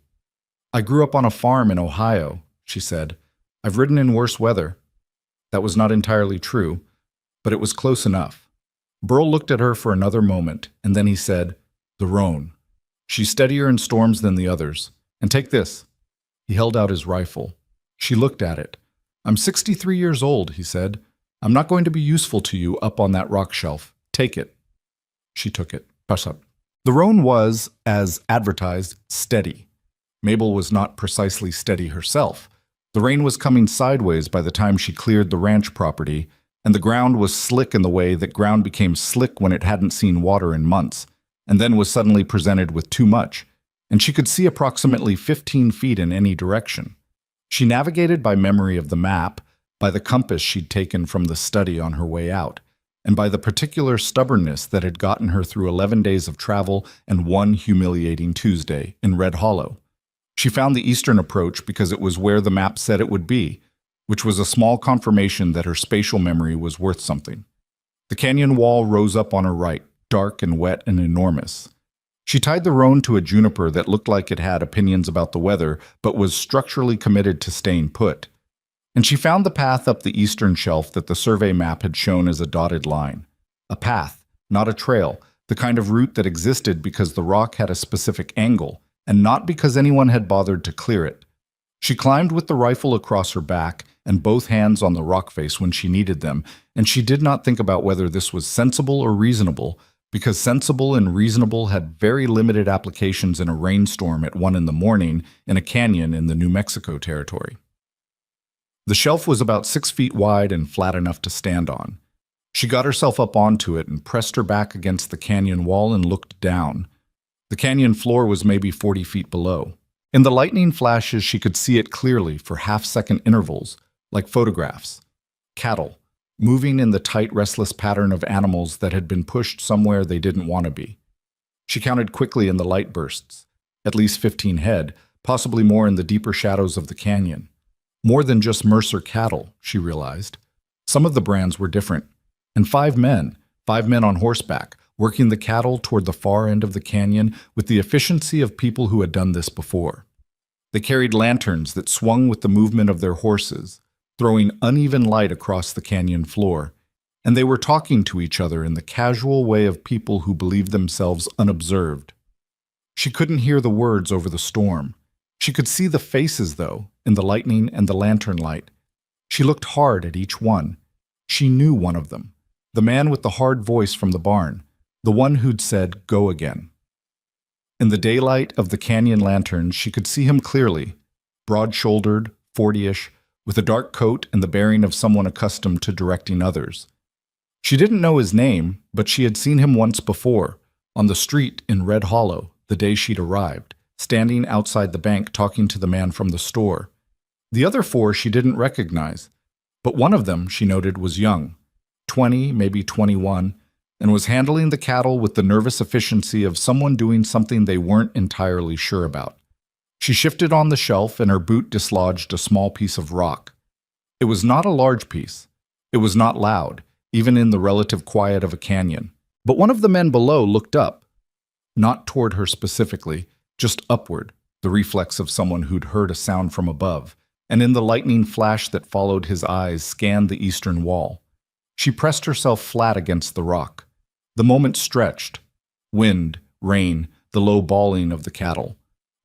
I grew up on a farm in Ohio, she said. I've ridden in worse weather. That was not entirely true, but it was close enough. Burl looked at her for another moment, and then he said, The roan. She's steadier in storms than the others. And take this. He held out his rifle. She looked at it. I'm 63 years old, he said. I'm not going to be useful to you up on that rock shelf. Take it. She took it. Pass up. The roan was, as advertised, steady. Mabel was not precisely steady herself. The rain was coming sideways by the time she cleared the ranch property, and the ground was slick in the way that ground became slick when it hadn't seen water in months, and then was suddenly presented with too much, and she could see approximately 15 feet in any direction. She navigated by memory of the map, by the compass she'd taken from the study on her way out, and by the particular stubbornness that had gotten her through 11 days of travel and one humiliating Tuesday in Red Hollow. She found the eastern approach because it was where the map said it would be, which was a small confirmation that her spatial memory was worth something. The canyon wall rose up on her right, dark and wet and enormous. She tied the roan to a juniper that looked like it had opinions about the weather, but was structurally committed to staying put. And she found the path up the eastern shelf that the survey map had shown as a dotted line. A path, not a trail, the kind of route that existed because the rock had a specific angle, and not because anyone had bothered to clear it. She climbed with the rifle across her back and both hands on the rock face when she needed them, and she did not think about whether this was sensible or reasonable, because sensible and reasonable had very limited applications in a rainstorm at 1 a.m. in a canyon in the New Mexico territory. The shelf was about 6 feet wide and flat enough to stand on. She got herself up onto it and pressed her back against the canyon wall and looked down. The canyon floor was maybe 40 feet below. In the lightning flashes, she could see it clearly for half-second intervals, like photographs. Cattle, moving in the tight, restless pattern of animals that had been pushed somewhere they didn't want to be. She counted quickly in the light bursts, at least 15 head, possibly more in the deeper shadows of the canyon. More than just Mercer cattle, she realized. Some of the brands were different. And 5 men on horseback, working the cattle toward the far end of the canyon with the efficiency of people who had done this before. They carried lanterns that swung with the movement of their horses, throwing uneven light across the canyon floor, and they were talking to each other in the casual way of people who believe themselves unobserved. She couldn't hear the words over the storm. She could see the faces, though, in the lightning and the lantern light. She looked hard at each one. She knew one of them, the man with the hard voice from the barn, the one who'd said, "Go again." In the daylight of the canyon lanterns, she could see him clearly, broad-shouldered, 40-ish, with a dark coat and the bearing of someone accustomed to directing others. She didn't know his name, but she had seen him once before, on the street in Red Hollow, the day she'd arrived, standing outside the bank talking to the man from the store. The other four she didn't recognize, but one of them, she noted, was young, 20, maybe 21, and was handling the cattle with the nervous efficiency of someone doing something they weren't entirely sure about. She shifted on the shelf and her boot dislodged a small piece of rock. It was not a large piece. It was not loud, even in the relative quiet of a canyon. But one of the men below looked up, not toward her specifically, just upward, the reflex of someone who'd heard a sound from above, and in the lightning flash that followed his eyes scanned the eastern wall. She pressed herself flat against the rock. The moment stretched. Wind, rain, the low bawling of the cattle.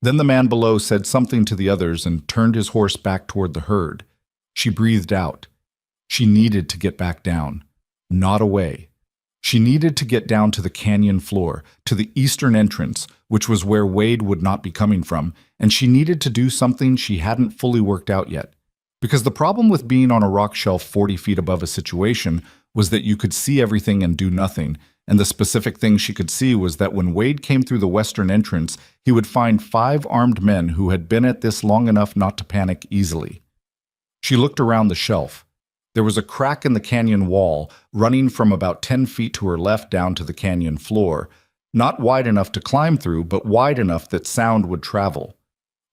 Then the man below said something to the others and turned his horse back toward the herd. She breathed out. She needed to get back down, not away. She needed to get down to the canyon floor, to the eastern entrance, which was where Wade would not be coming from, and she needed to do something she hadn't fully worked out yet. Because the problem with being on a rock shelf 40 feet above a situation was that you could see everything and do nothing, and the specific thing she could see was that when Wade came through the western entrance, he would find 5 armed men who had been at this long enough not to panic easily. She looked around the shelf. There was a crack in the canyon wall, running from about 10 feet to her left down to the canyon floor, not wide enough to climb through, but wide enough that sound would travel.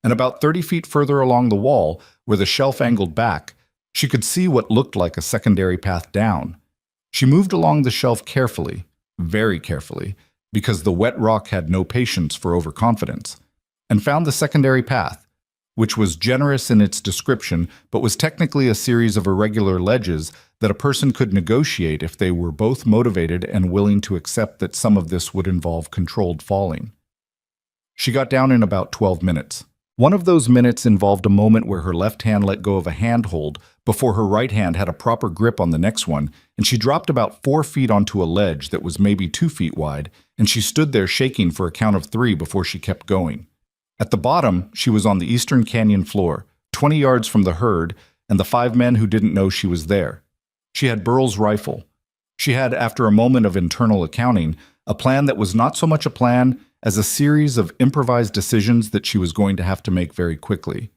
And about 30 feet further along the wall, where the shelf angled back, she could see what looked like a secondary path down. She moved along the shelf carefully, very carefully, because the wet rock had no patience for overconfidence, and found the secondary path, which was generous in its description but was technically a series of irregular ledges that a person could negotiate if they were both motivated and willing to accept that some of this would involve controlled falling. She got down in about 12 minutes. One of those minutes involved a moment where her left hand let go of a handhold before her right hand had a proper grip on the next one, and she dropped about 4 feet onto a ledge that was maybe 2 feet wide, and she stood there shaking for a count of 3 before she kept going. At the bottom, she was on the eastern canyon floor, 20 yards from the herd and the 5 men who didn't know she was there. She had Burl's rifle. She had, after a moment of internal accounting, a plan that was not so much a plan as a series of improvised decisions that she was going to have to make very quickly.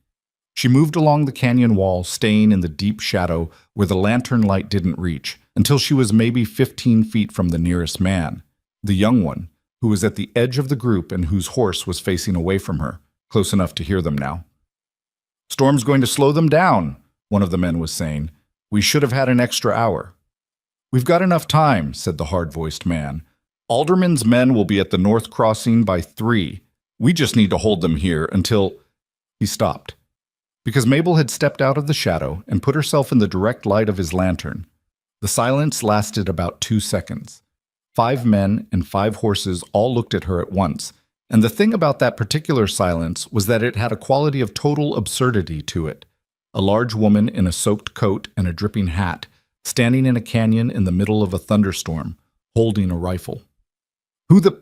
She moved along the canyon wall, staying in the deep shadow where the lantern light didn't reach, until she was maybe 15 feet from the nearest man, the young one, who was at the edge of the group and whose horse was facing away from her, close enough to hear them now. "Storm's going to slow them down," one of the men was saying. "We should have had an extra hour." "We've got enough time," said the hard-voiced man. "Alderman's men will be at the north crossing by 3. We just need to hold them here until—" He stopped, because Mabel had stepped out of the shadow and put herself in the direct light of his lantern. The silence lasted about 2 seconds. 5 men and 5 horses all looked at her at once, and the thing about that particular silence was that it had a quality of total absurdity to it. A large woman in a soaked coat and a dripping hat, standing in a canyon in the middle of a thunderstorm, holding a rifle. "Who the—"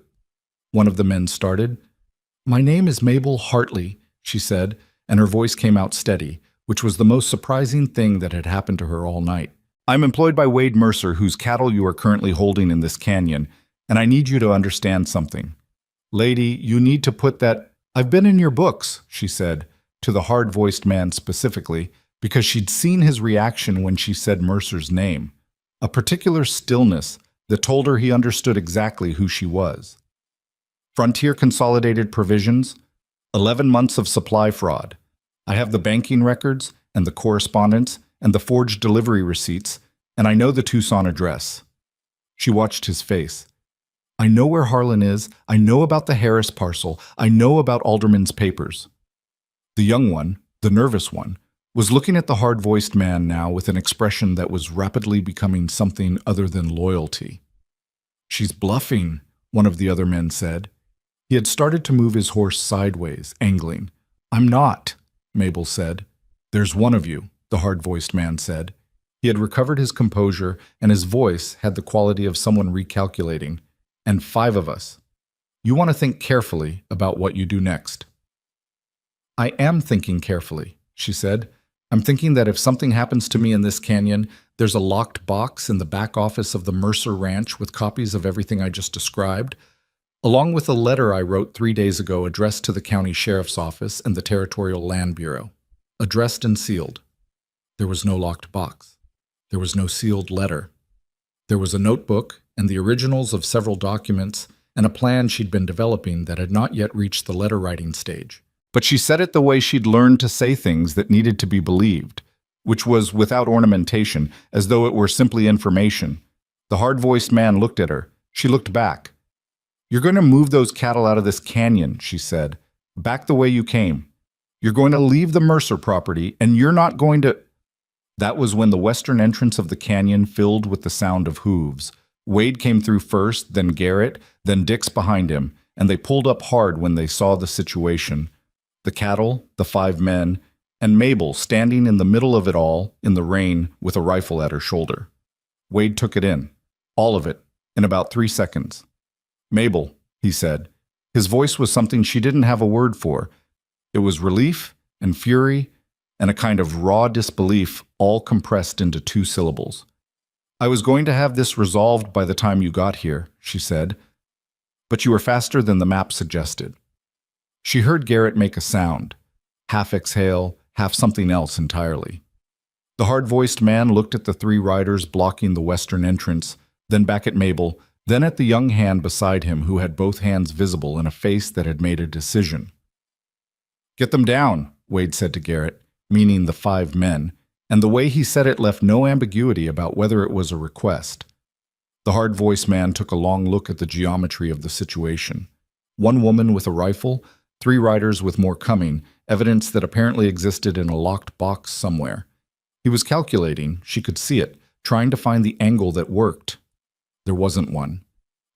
one of the men started. "My name is Mabel Hartley," she said, and her voice came out steady, which was the most surprising thing that had happened to her all night. "I'm employed by Wade Mercer, whose cattle you are currently holding in this canyon, and I need you to understand something. Lady, you need to put that—" "I've been in your books," she said, to the hard-voiced man specifically, because she'd seen his reaction when she said Mercer's name, a particular stillness that told her he understood exactly who she was. "Frontier Consolidated Provisions, 11 months of supply fraud. I have the banking records and the correspondence and the forged delivery receipts, and I know the Tucson address." She watched his face. "I know where Harlan is. I know about the Harris parcel. I know about Alderman's papers." The young one, the nervous one, was looking at the hard-voiced man now with an expression that was rapidly becoming something other than loyalty. "She's bluffing," one of the other men said. He had started to move his horse sideways, angling. "I'm not," Mabel said. "There's one of you," the hard-voiced man said. He had recovered his composure, and his voice had the quality of someone recalculating. "And 5 of us. You want to think carefully about what you do next." "I am thinking carefully," she said. "I'm thinking that if something happens to me in this canyon, there's a locked box in the back office of the Mercer Ranch with copies of everything I just described, along with a letter I wrote 3 days ago addressed to the county sheriff's office and the Territorial Land Bureau. Addressed and sealed. There was no locked box. There was no sealed letter. There was a notebook and the originals of several documents and a plan she'd been developing that had not yet reached the letter-writing stage. But she said it the way she'd learned to say things that needed to be believed, which was without ornamentation, as though it were simply information. The hard-voiced man looked at her. She looked back. "You're going to move those cattle out of this canyon," she said. "Back the way you came. You're going to leave the Mercer property, and you're not going to—" That was when the western entrance of the canyon filled with the sound of hooves. Wade came through first, then Garrett, then Dix behind him, and they pulled up hard when they saw the situation. The cattle, the 5 men, and Mabel standing in the middle of it all, in the rain, with a rifle at her shoulder. Wade took it in, all of it, in about 3 seconds. "Mabel," he said. His voice was something she didn't have a word for. It was relief and fury and a kind of raw disbelief all compressed into 2 syllables. "I was going to have this resolved by the time you got here," she said. "But you were faster than the map suggested." She heard Garrett make a sound, half exhale, half something else entirely. The hard-voiced man looked at the 3 riders blocking the western entrance, then back at Mabel, then at the young hand beside him who had both hands visible in a face that had made a decision. "Get them down," Wade said to Garrett, meaning the 5 men, and the way he said it left no ambiguity about whether it was a request. The hard-voiced man took a long look at the geometry of the situation. 1 woman with a rifle, 3 riders with more coming, evidence that apparently existed in a locked box somewhere. He was calculating, she could see it, trying to find the angle that worked. There wasn't one.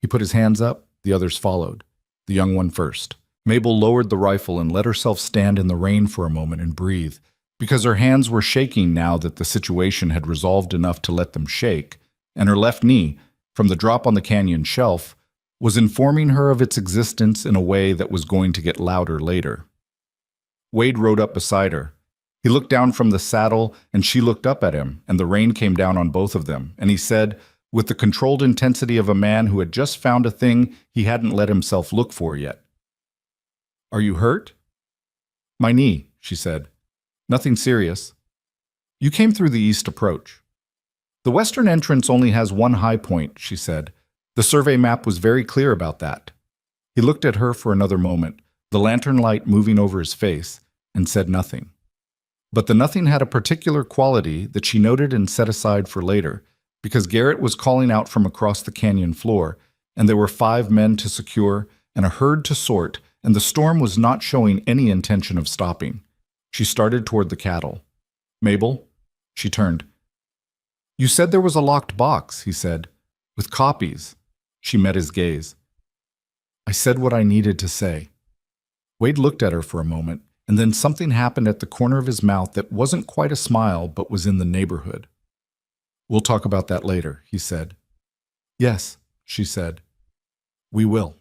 He put his hands up, the others followed, the young one first. Mabel lowered the rifle and let herself stand in the rain for a moment and breathe, because her hands were shaking now that the situation had resolved enough to let them shake, and her left knee, from the drop on the canyon shelf, was informing her of its existence in a way that was going to get louder later. Wade rode up beside her. He looked down from the saddle, and she looked up at him, and the rain came down on both of them, and he said, with the controlled intensity of a man who had just found a thing he hadn't let himself look for yet, "Are you hurt?" "My knee," she said. "Nothing serious." "You came through the east approach." "The western entrance only has 1 high point," she said. "The survey map was very clear about that." He looked at her for another moment, the lantern light moving over his face, and said nothing. But the nothing had a particular quality that she noted and set aside for later, because Garrett was calling out from across the canyon floor, and there were 5 men to secure and a herd to sort, and the storm was not showing any intention of stopping. She started toward the cattle. "Mabel?" She turned. "You said there was a locked box," he said, "with copies." She met his gaze. "I said what I needed to say." Wade looked at her for a moment, and then something happened at the corner of his mouth that wasn't quite a smile but was in the neighborhood. "We'll talk about that later," he said. "Yes," she said. "We will."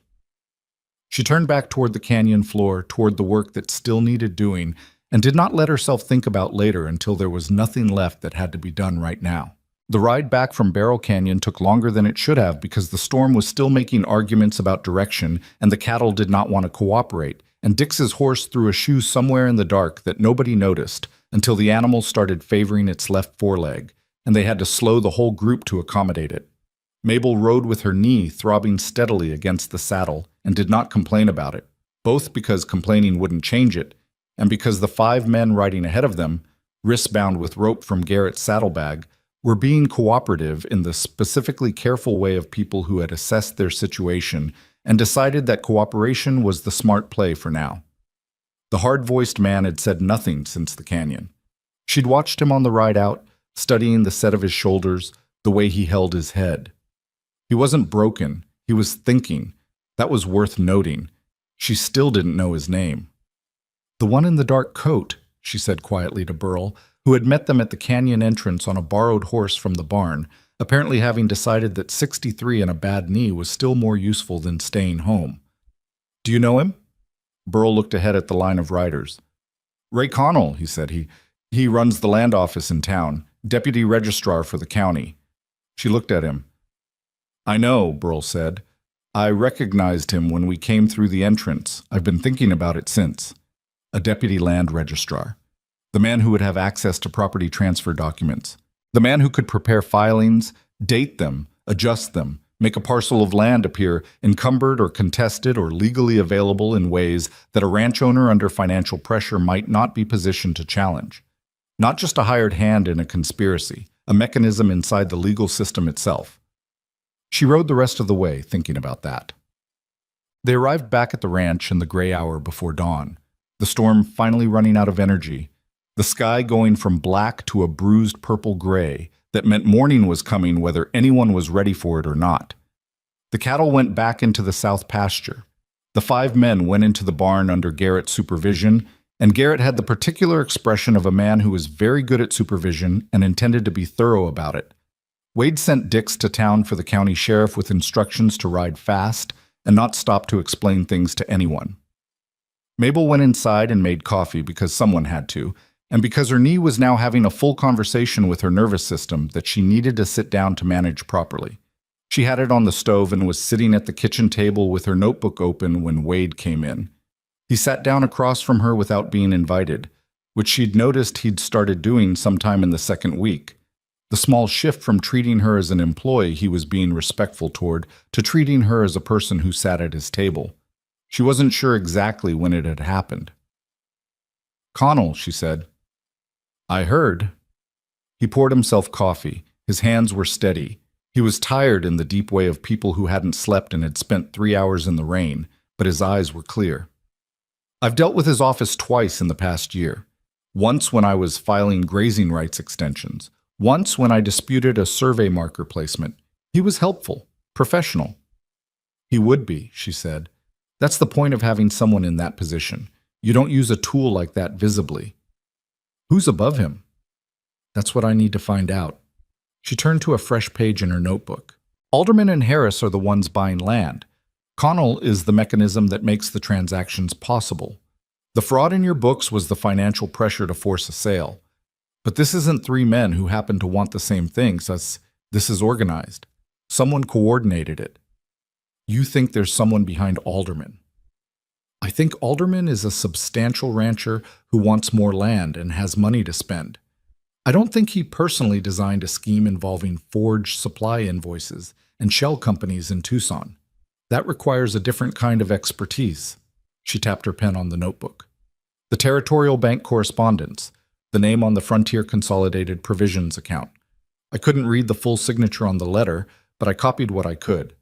She turned back toward the canyon floor, toward the work that still needed doing, and did not let herself think about later until there was nothing left that had to be done right now. The ride back from Barrel Canyon took longer than it should have because the storm was still making arguments about direction and the cattle did not want to cooperate, and Dix's horse threw a shoe somewhere in the dark that nobody noticed until the animal started favoring its left foreleg, and they had to slow the whole group to accommodate it. Mabel rode with her knee throbbing steadily against the saddle and did not complain about it, both because complaining wouldn't change it, and because the 5 men riding ahead of them, wrists bound with rope from Garrett's saddlebag, were being cooperative in the specifically careful way of people who had assessed their situation and decided that cooperation was the smart play for now. The hard-voiced man had said nothing since the canyon. She'd watched him on the ride out, studying the set of his shoulders, the way he held his head. He wasn't broken, he was thinking. That was worth noting. She still didn't know his name. "The one in the dark coat," she said quietly to Burl, who had met them at the canyon entrance on a borrowed horse from the barn, apparently having decided that 63 and a bad knee was still more useful than staying home. "Do you know him?" Burl looked ahead at the line of riders. "Ray Connell," he said. He runs the land office in town, deputy registrar for the county." She looked at him. "I know," Burl said. "I recognized him when we came through the entrance. I've been thinking about it since." A deputy land registrar. The man who would have access to property transfer documents. The man who could prepare filings, date them, adjust them, make a parcel of land appear encumbered or contested or legally available in ways that a ranch owner under financial pressure might not be positioned to challenge. Not just a hired hand in a conspiracy, a mechanism inside the legal system itself. She rode the rest of the way, thinking about that. They arrived back at the ranch in the gray hour before dawn, the storm finally running out of energy, the sky going from black to a bruised purple-gray that meant morning was coming whether anyone was ready for it or not. The cattle went back into the south pasture. The 5 men went into the barn under Garrett's supervision, and Garrett had the particular expression of a man who was very good at supervision and intended to be thorough about it. Wade sent Dix to town for the county sheriff with instructions to ride fast and not stop to explain things to anyone. Mabel went inside and made coffee because someone had to, and because her knee was now having a full conversation with her nervous system that she needed to sit down to manage properly. She had it on the stove and was sitting at the kitchen table with her notebook open when Wade came in. He sat down across from her without being invited, which she'd noticed he'd started doing sometime in the second week. The small shift from treating her as an employee he was being respectful toward to treating her as a person who sat at his table. She wasn't sure exactly when it had happened. "Connell," she said. "I heard." He poured himself coffee. His hands were steady. He was tired in the deep way of people who hadn't slept and had spent 3 hours in the rain, but his eyes were clear. "I've dealt with his office twice in the past year. Once when I was filing grazing rights extensions. Once when I disputed a survey marker placement. He was helpful, professional." "He would be," she said. "That's the point of having someone in that position. You don't use a tool like that visibly." "Who's above him?" "That's what I need to find out." She turned to a fresh page in her notebook. "Alderman and Harris are the ones buying land. Connell is the mechanism that makes the transactions possible. The fraud in your books was the financial pressure to force a sale. But this isn't 3 men who happen to want the same things. This is organized. Someone coordinated it." "You think there's someone behind Alderman?" "I think Alderman is a substantial rancher who wants more land and has money to spend. I don't think he personally designed a scheme involving forged supply invoices and shell companies in Tucson. That requires a different kind of expertise." She tapped her pen on the notebook. "The Territorial Bank correspondence, the name on the Frontier Consolidated Provisions account. I couldn't read the full signature on the letter, but I copied what I could."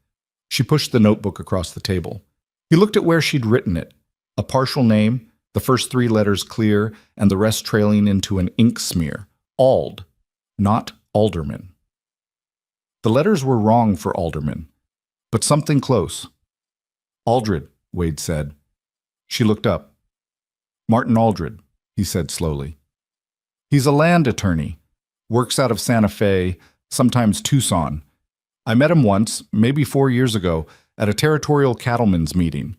She pushed the notebook across the table. He looked at where she'd written it. A partial name, the first 3 letters clear, and the rest trailing into an ink smear. Ald, not Alderman. The letters were wrong for Alderman, but something close. "Aldred," Wade said. She looked up. "Martin Aldred," he said slowly. "He's a land attorney. Works out of Santa Fe, sometimes Tucson. I met him once, maybe 4 years ago, at a territorial cattlemen's meeting.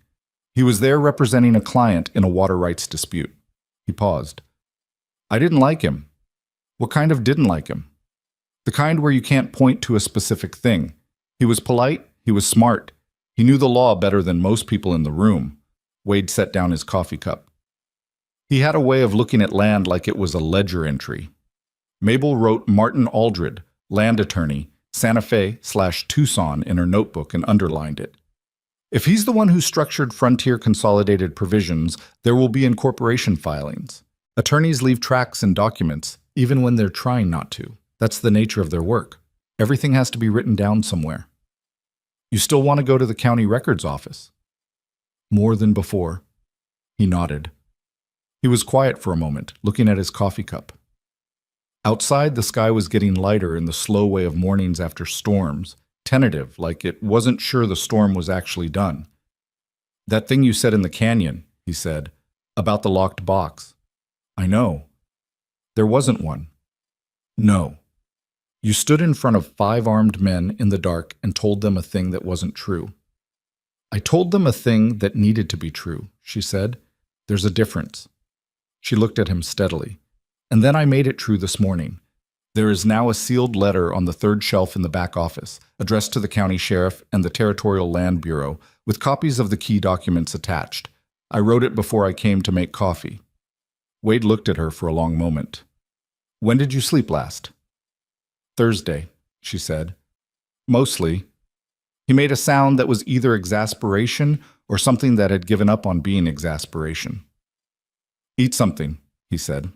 He was there representing a client in a water rights dispute." He paused. "I didn't like him." "What kind of didn't like him?" "The kind where you can't point to a specific thing. He was polite, he was smart. He knew the law better than most people in the room." Wade set down his coffee cup. "He had a way of looking at land like it was a ledger entry." Mabel wrote Martin Aldred, land attorney, Santa Fe/Tucson in her notebook and underlined it. "If he's the one who structured Frontier Consolidated Provisions, there will be incorporation filings. Attorneys leave tracks in documents, even when they're trying not to. That's the nature of their work. Everything has to be written down somewhere." "You still want to go to the county records office?" "More than before." He nodded. He was quiet for a moment, looking at his coffee cup. Outside, the sky was getting lighter in the slow way of mornings after storms, tentative, like it wasn't sure the storm was actually done. "That thing you said in the canyon," he said, "about the locked box." "I know." "There wasn't one." "No. You stood in front of 5 armed men in the dark and told them a thing that wasn't true." "I told them a thing that needed to be true," she said. "There's a difference." She looked at him steadily. "And then I made it true this morning. There is now a sealed letter on the third shelf in the back office, addressed to the county sheriff and the Territorial Land Bureau, with copies of the key documents attached. I wrote it before I came to make coffee." Wade looked at her for a long moment. "When did you sleep last?" "Thursday," she said. "Mostly." He made a sound that was either exasperation or something that had given up on being exasperation. "Eat something," he said.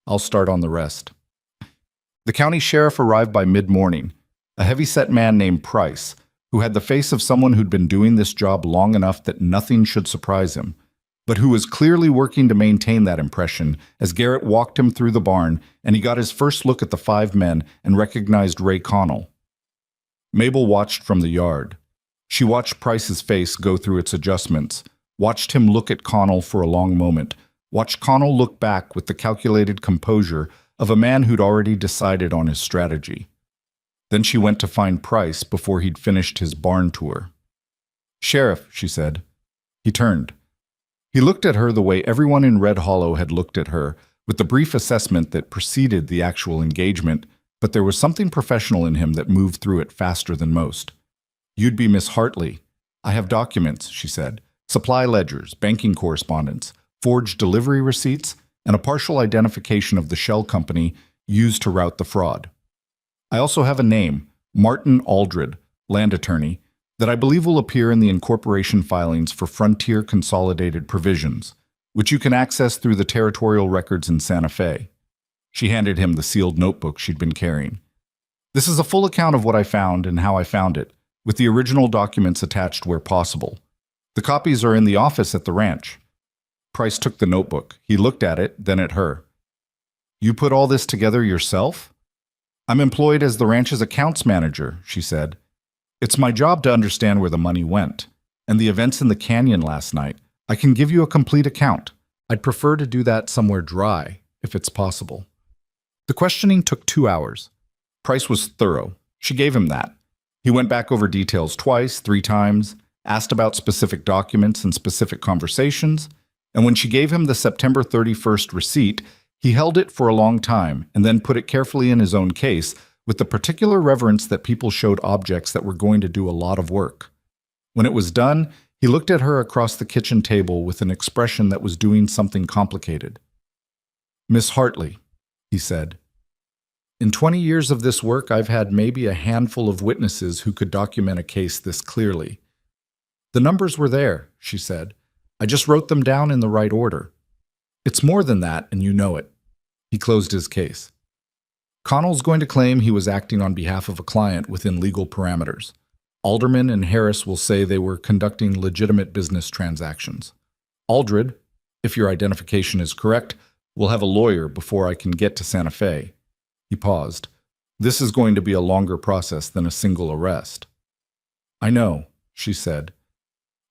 "I'll start on the rest." The county sheriff arrived by mid-morning, a heavy-set man named Price, who had the face of someone who'd been doing this job long enough that nothing should surprise him, but who was clearly working to maintain that impression as Garrett walked him through the barn and he got his first look at the 5 men and recognized Ray Connell. Mabel watched from the yard. She watched Price's face go through its adjustments, watched him look at Connell for a long moment, watched Connell look back with the calculated composure of a man who'd already decided on his strategy. Then she went to find Price before he'd finished his barn tour. "Sheriff," she said. He turned. He looked at her the way everyone in Red Hollow had looked at her, with the brief assessment that preceded the actual engagement, but there was something professional in him that moved through it faster than most. "You'd be Miss Hartley. I have documents," she said. "Supply ledgers, banking correspondence, forged delivery receipts, and a partial identification of the shell company used to route the fraud. I also have a name, Martin Aldred, land attorney, that I believe will appear in the incorporation filings for Frontier Consolidated Provisions, which you can access through the territorial records in Santa Fe." She handed him the sealed notebook she'd been carrying. "This is a full account of what I found and how I found it, with the original documents attached where possible. The copies are in the office at the ranch." Price took the notebook. He looked at it, then at her. "You put all this together yourself?" "I'm employed as the ranch's accounts manager," she said. "It's my job to understand where the money went. And the events in the canyon last night. I can give you a complete account. I'd prefer to do that somewhere dry, if it's possible." The questioning took 2 hours. Price was thorough. She gave him that. He went back over details twice, 3 times, asked about specific documents and specific conversations, and when she gave him the September 31st receipt, he held it for a long time and then put it carefully in his own case with the particular reverence that people showed objects that were going to do a lot of work. When it was done, he looked at her across the kitchen table with an expression that was doing something complicated. "Miss Hartley," he said, "in 20 years of this work, I've had maybe a handful of witnesses who could document a case this clearly. The numbers were there," she said. "I just wrote them down in the right order. It's more than that, and you know it." He closed his case. "Connell's going to claim he was acting on behalf of a client within legal parameters. Alderman and Harris will say they were conducting legitimate business transactions. Aldred, if your identification is correct, will have a lawyer before I can get to Santa Fe." He paused. "This is going to be a longer process than a single arrest." "I know," she said.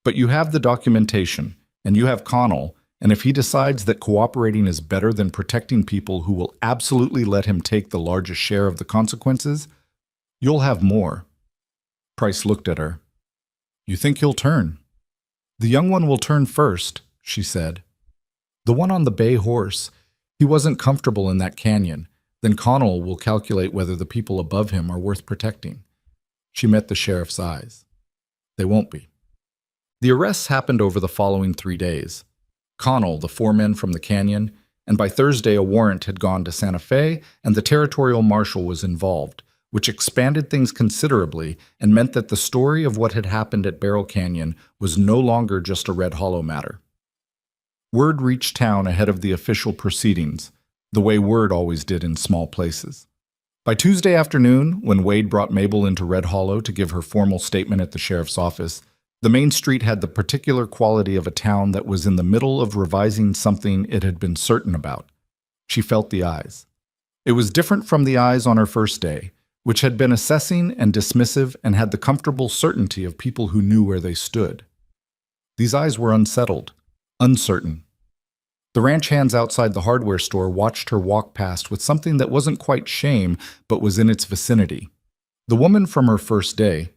"But you have the documentation, and you have Connell, and if he decides that cooperating is better than protecting people who will absolutely let him take the largest share of the consequences, you'll have more." Price looked at her. "You think he'll turn?" "The young one will turn first," she said. "The one on the bay horse. He wasn't comfortable in that canyon. Then Connell will calculate whether the people above him are worth protecting." She met the sheriff's eyes. "They won't be." The arrests happened over the following 3 days. Connell, the 4 men from the canyon, and by Thursday a warrant had gone to Santa Fe and the territorial marshal was involved, which expanded things considerably and meant that the story of what had happened at Barrel Canyon was no longer just a Red Hollow matter. Word reached town ahead of the official proceedings, the way word always did in small places. By Tuesday afternoon, when Wade brought Mabel into Red Hollow to give her formal statement at the sheriff's office, the main street had the particular quality of a town that was in the middle of revising something it had been certain about. She felt the eyes. It was different from the eyes on her first day, which had been assessing and dismissive and had the comfortable certainty of people who knew where they stood. These eyes were unsettled, uncertain. The ranch hands outside the hardware store watched her walk past with something that wasn't quite shame, but was in its vicinity. The woman from her first day,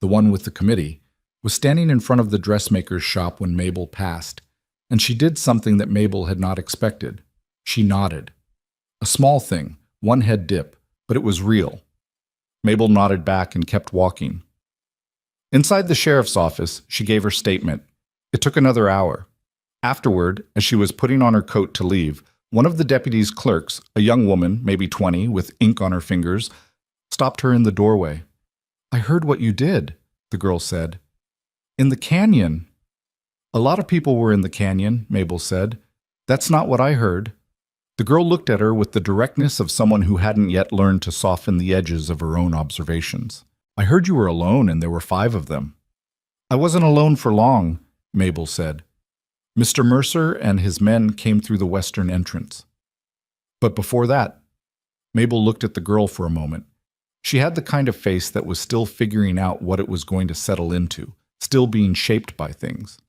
the one with the committee, was standing in front of the dressmaker's shop when Mabel passed, and she did something that Mabel had not expected. She nodded. A small thing, one head dip, but it was real. Mabel nodded back and kept walking. Inside the sheriff's office, she gave her statement. It took another hour. Afterward, as she was putting on her coat to leave, one of the deputy's clerks, a young woman, maybe 20, with ink on her fingers, stopped her in the doorway. "I heard what you did," the girl said. "In the canyon." "A lot of people were in the canyon," Mabel said. "That's not what I heard." The girl looked at her with the directness of someone who hadn't yet learned to soften the edges of her own observations. "I heard you were alone and there were 5 of them." "I wasn't alone for long," Mabel said. "Mr. Mercer and his men came through the western entrance." But before that, Mabel looked at the girl for a moment. She had the kind of face that was still figuring out what it was going to settle into, still being shaped by things.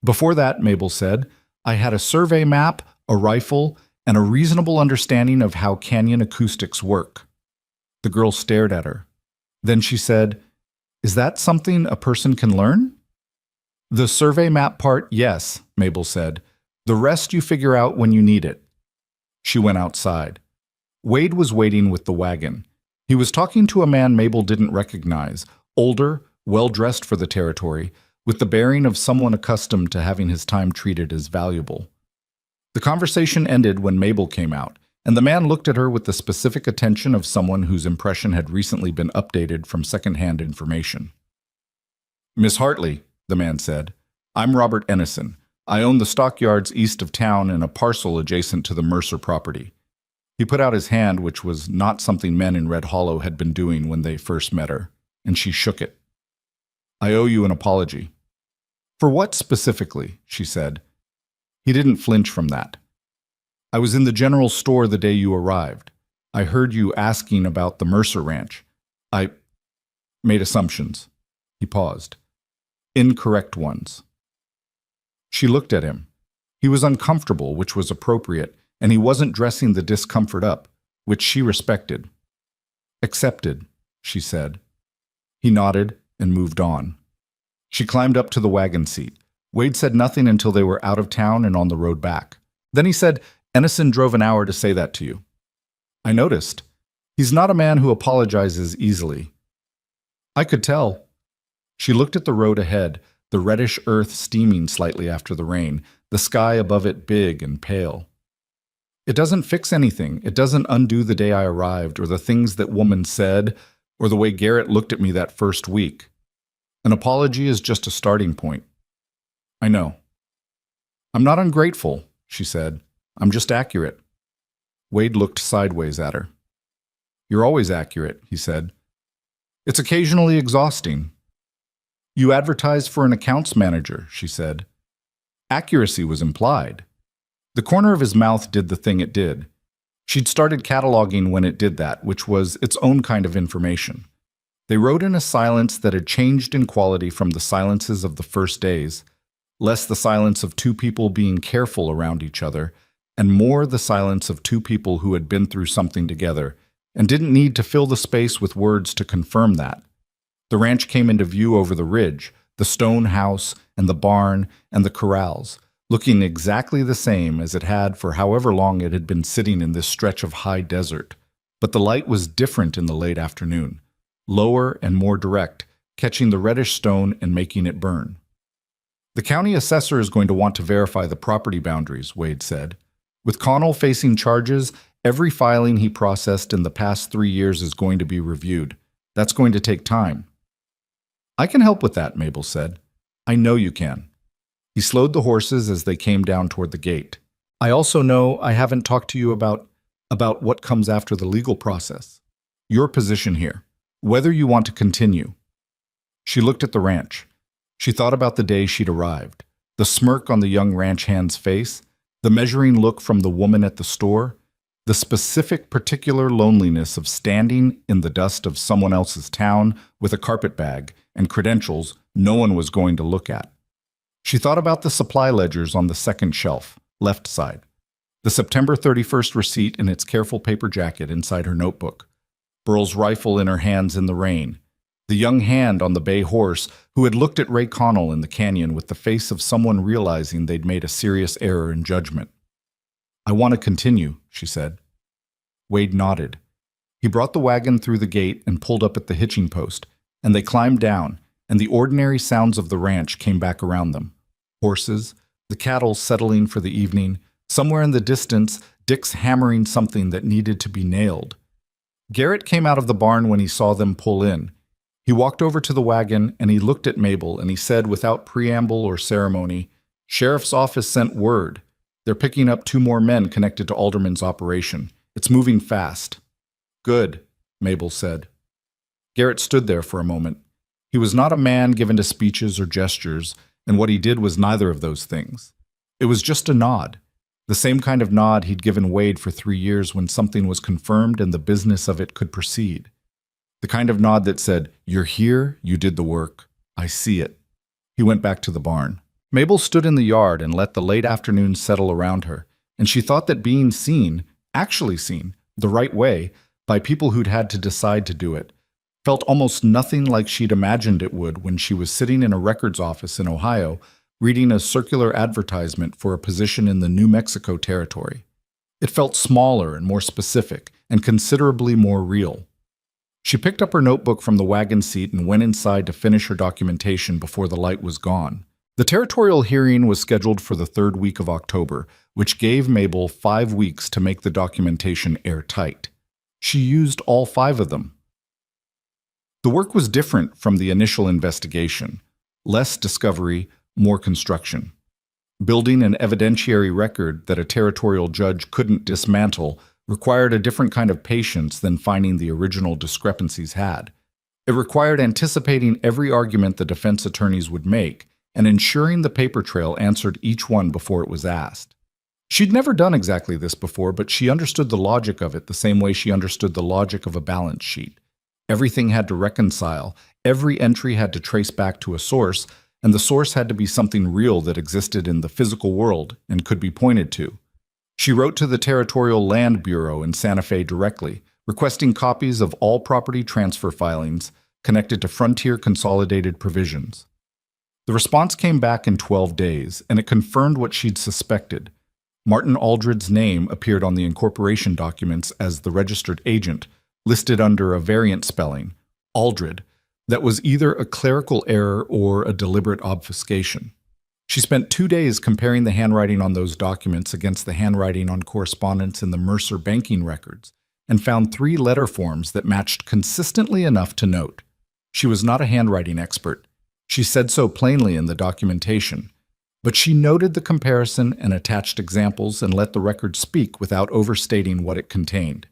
"Before that," Mabel said, "I had a survey map, a rifle, and a reasonable understanding of how canyon acoustics work." The girl stared at her. Then she said, "Is that something a person can learn?" "The survey map part, yes," Mabel said. "The rest you figure out when you need it." She went outside. Wade was waiting with the wagon. He was talking to a man Mabel didn't recognize, older, well-dressed for the territory, with the bearing of someone accustomed to having his time treated as valuable. The conversation ended when Mabel came out, and the man looked at her with the specific attention of someone whose impression had recently been updated from second-hand information. "Miss Hartley," the man said, "I'm Robert Ennison. I own the stockyards east of town and a parcel adjacent to the Mercer property." He put out his hand, which was not something men in Red Hollow had been doing when they first met her, and she shook it. "I owe you an apology." "For what specifically?" she said. He didn't flinch from that. "I was in the general store the day you arrived. I heard you asking about the Mercer ranch. I made assumptions." He paused. "Incorrect ones." She looked at him. He was uncomfortable, which was appropriate, and he wasn't dressing the discomfort up, which she respected. "Accepted," she said. He nodded and moved on. She climbed up to the wagon seat. Wade said nothing until they were out of town and on the road back. Then he said, "Ennison drove an hour to say that to you." "I noticed. He's not a man who apologizes easily." "I could tell." She looked at the road ahead, the reddish earth steaming slightly after the rain, the sky above it big and pale. "It doesn't fix anything. It doesn't undo the day I arrived, or the things that woman said, or the way Garrett looked at me that first week. An apology is just a starting point." "I know." "I'm not ungrateful," she said. "I'm just accurate." Wade looked sideways at her. "You're always accurate," he said. "It's occasionally exhausting." "You advertised for an accounts manager," she said. Accuracy was implied. The corner of his mouth did the thing it did. She'd started cataloging when it did that, which was its own kind of information. They rode in a silence that had changed in quality from the silences of the first days, less the silence of 2 people being careful around each other, and more the silence of 2 people who had been through something together and didn't need to fill the space with words to confirm that. The ranch came into view over the ridge, the stone house and the barn and the corrals, looking exactly the same as it had for however long it had been sitting in this stretch of high desert. But the light was different in the late afternoon, lower and more direct, catching the reddish stone and making it burn. "The county assessor is going to want to verify the property boundaries," Wade said. "With Connell facing charges, every filing he processed in the past 3 years is going to be reviewed. That's going to take time." "I can help with that," Mabel said. "I know you can." He slowed the horses as they came down toward the gate. "I also know I haven't talked to you about what comes after the legal process. Your position here, whether you want to continue." She looked at the ranch. She thought about the day she'd arrived, the smirk on the young ranch hand's face, the measuring look from the woman at the store. The specific, particular loneliness of standing in the dust of someone else's town with a carpetbag and credentials no one was going to look at. She thought about the supply ledgers on the second shelf, left side, the September 31st receipt in its careful paper jacket inside her notebook, Burl's rifle in her hands in the rain, the young hand on the bay horse who had looked at Ray Connell in the canyon with the face of someone realizing they'd made a serious error in judgment. "I want to continue," she said. Wade nodded. He brought the wagon through the gate and pulled up at the hitching post, and they climbed down, and the ordinary sounds of the ranch came back around them. Horses, the cattle settling for the evening, somewhere in the distance, Dick's hammering something that needed to be nailed. Garrett came out of the barn when he saw them pull in. He walked over to the wagon and he looked at Mabel and he said without preamble or ceremony, "Sheriff's office sent word. They're picking up 2 more men connected to Alderman's operation. It's moving fast." "Good," Mabel said. Garrett stood there for a moment. He was not a man given to speeches or gestures, and what he did was neither of those things. It was just a nod, the same kind of nod he'd given Wade for 3 years when something was confirmed and the business of it could proceed. The kind of nod that said, "You're here, you did the work, I see it." He went back to the barn. Mabel stood in the yard and let the late afternoon settle around her, and she thought that being seen, actually seen, the right way, by people who'd had to decide to do it, felt almost nothing like she'd imagined it would when she was sitting in a records office in Ohio, reading a circular advertisement for a position in the New Mexico territory. It felt smaller and more specific, and considerably more real. She picked up her notebook from the wagon seat and went inside to finish her documentation before the light was gone. The territorial hearing was scheduled for the 3rd week of October, which gave Mabel 5 weeks to make the documentation airtight. She used all 5 of them. The work was different from the initial investigation. Less discovery, more construction. Building an evidentiary record that a territorial judge couldn't dismantle required a different kind of patience than finding the original discrepancies had. It required anticipating every argument the defense attorneys would make and ensuring the paper trail answered each one before it was asked. She'd never done exactly this before, but she understood the logic of it the same way she understood the logic of a balance sheet. Everything had to reconcile, every entry had to trace back to a source, and the source had to be something real that existed in the physical world and could be pointed to. She wrote to the Territorial Land Bureau in Santa Fe directly, requesting copies of all property transfer filings connected to Frontier Consolidated Provisions. The response came back in 12 days, and it confirmed what she'd suspected. Martin Aldred's name appeared on the incorporation documents as the registered agent, listed under a variant spelling, Aldred, that was either a clerical error or a deliberate obfuscation. She spent 2 days comparing the handwriting on those documents against the handwriting on correspondence in the Mercer banking records, and found 3 letter forms that matched consistently enough to note. She was not a handwriting expert. She said so plainly in the documentation, but she noted the comparison and attached examples and let the record speak without overstating what it contained.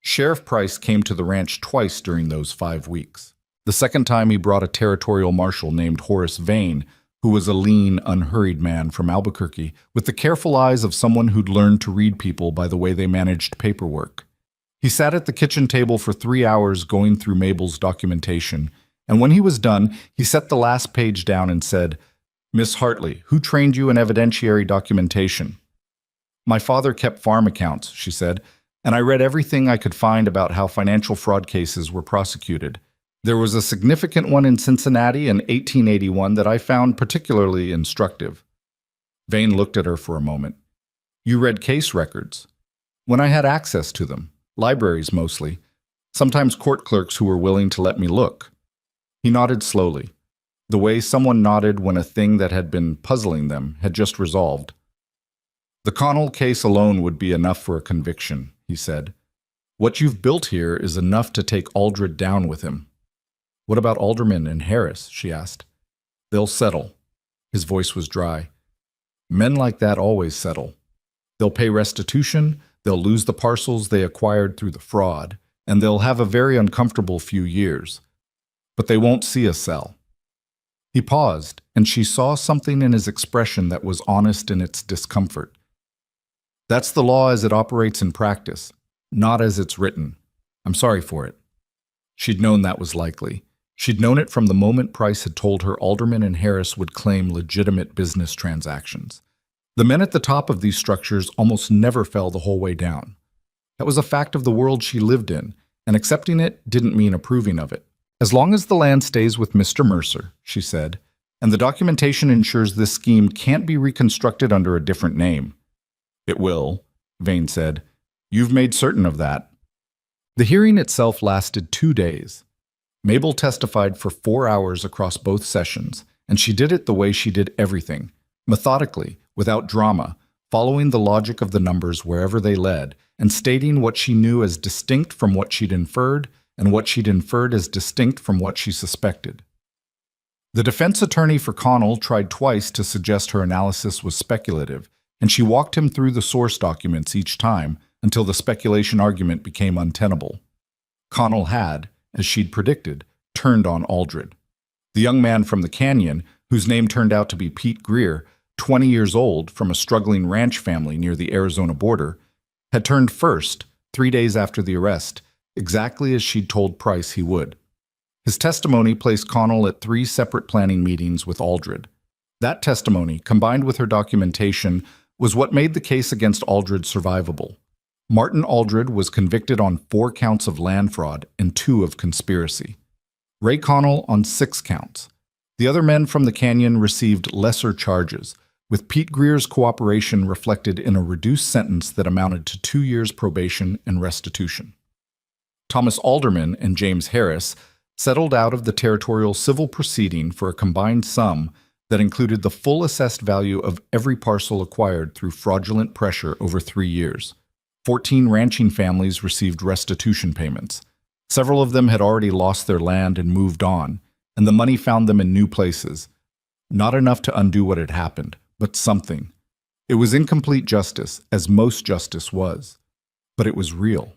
Sheriff Price came to the ranch twice during those 5 weeks. The second time he brought a territorial marshal named Horace Vane, who was a lean, unhurried man from Albuquerque, with the careful eyes of someone who'd learned to read people by the way they managed paperwork. He sat at the kitchen table for 3 hours going through Mabel's documentation, and when he was done, he set the last page down and said, "Miss Hartley, who trained you in evidentiary documentation?" "My father kept farm accounts," she said, "and I read everything I could find about how financial fraud cases were prosecuted. There was a significant one in Cincinnati in 1881 that I found particularly instructive." Vane looked at her for a moment. "You read case records?" "When I had access to them. Libraries mostly. Sometimes court clerks who were willing to let me look." He nodded slowly, the way someone nodded when a thing that had been puzzling them had just resolved. "The Connell case alone would be enough for a conviction," he said. "What you've built here is enough to take Aldred down with him." "What about Alderman and Harris?" she asked. "They'll settle." His voice was dry. "Men like that always settle. They'll pay restitution, they'll lose the parcels they acquired through the fraud, and they'll have a very uncomfortable few years. But they won't see a cell." He paused, and she saw something in his expression that was honest in its discomfort. That's the law as it operates in practice, not as it's written. I'm sorry for it. She'd known that was likely. She'd known it from the moment Price had told her Alderman and Harris would claim legitimate business transactions. The men at the top of these structures almost never fell the whole way down. That was a fact of the world she lived in, and accepting it didn't mean approving of it. As long as the land stays with Mr. Mercer, she said, and the documentation ensures this scheme can't be reconstructed under a different name. It will, Vane said. You've made certain of that. The hearing itself lasted 2 days. Mabel testified for 4 hours across both sessions, and she did it the way she did everything, methodically, without drama, following the logic of the numbers wherever they led, and stating what she knew as distinct from what she'd inferred, and what she'd inferred as distinct from what she suspected. The defense attorney for Connell tried twice to suggest her analysis was speculative, and she walked him through the source documents each time until the speculation argument became untenable. Connell had, as she'd predicted, turned on Aldred. The young man from the canyon, whose name turned out to be Pete Greer, 20 years old, from a struggling ranch family near the Arizona border, had turned first, 3 days after the arrest, exactly as she'd told Price he would. His testimony placed Connell at 3 separate planning meetings with Aldred. That testimony, combined with her documentation, was what made the case against Aldred survivable. Martin Aldred was convicted on 4 counts of land fraud and 2 of conspiracy. Ray Connell on 6 counts. The other men from the canyon received lesser charges, with Pete Greer's cooperation reflected in a reduced sentence that amounted to 2 years probation and restitution. Thomas Alderman and James Harris settled out of the territorial civil proceeding for a combined sum that included the full assessed value of every parcel acquired through fraudulent pressure over 3 years. 14 ranching families received restitution payments. Several of them had already lost their land and moved on, and the money found them in new places. Not enough to undo what had happened, but something. It was incomplete justice, as most justice was, but it was real.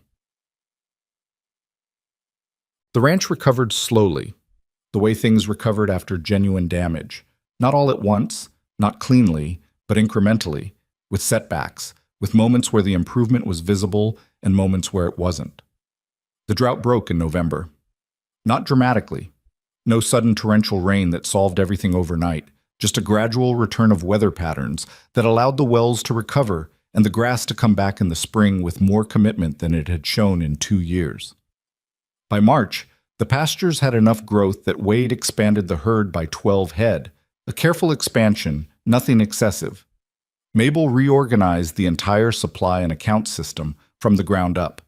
The ranch recovered slowly, the way things recovered after genuine damage. Not all at once, not cleanly, but incrementally, with setbacks, with moments where the improvement was visible and moments where it wasn't. The drought broke in November. Not dramatically. No sudden torrential rain that solved everything overnight, just a gradual return of weather patterns that allowed the wells to recover and the grass to come back in the spring with more commitment than it had shown in 2 years. By March, the pastures had enough growth that Wade expanded the herd by 12 head, a careful expansion, nothing excessive. Mabel reorganized the entire supply and account system from the ground up.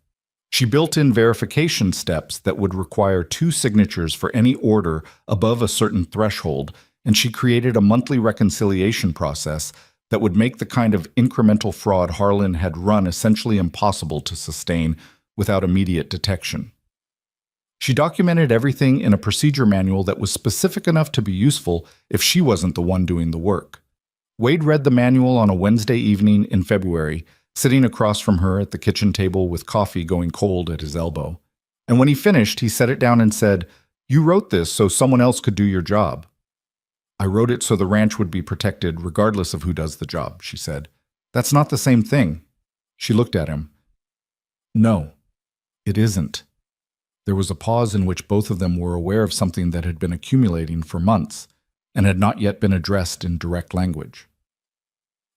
She built in verification steps that would require 2 signatures for any order above a certain threshold, and she created a monthly reconciliation process that would make the kind of incremental fraud Harlan had run essentially impossible to sustain without immediate detection. She documented everything in a procedure manual that was specific enough to be useful if she wasn't the one doing the work. Wade read the manual on a Wednesday evening in February, sitting across from her at the kitchen table with coffee going cold at his elbow. And when he finished, he set it down and said, "You wrote this so someone else could do your job." "I wrote it so the ranch would be protected regardless of who does the job," she said. "That's not the same thing." She looked at him. "No, it isn't." There was a pause in which both of them were aware of something that had been accumulating for months and had not yet been addressed in direct language.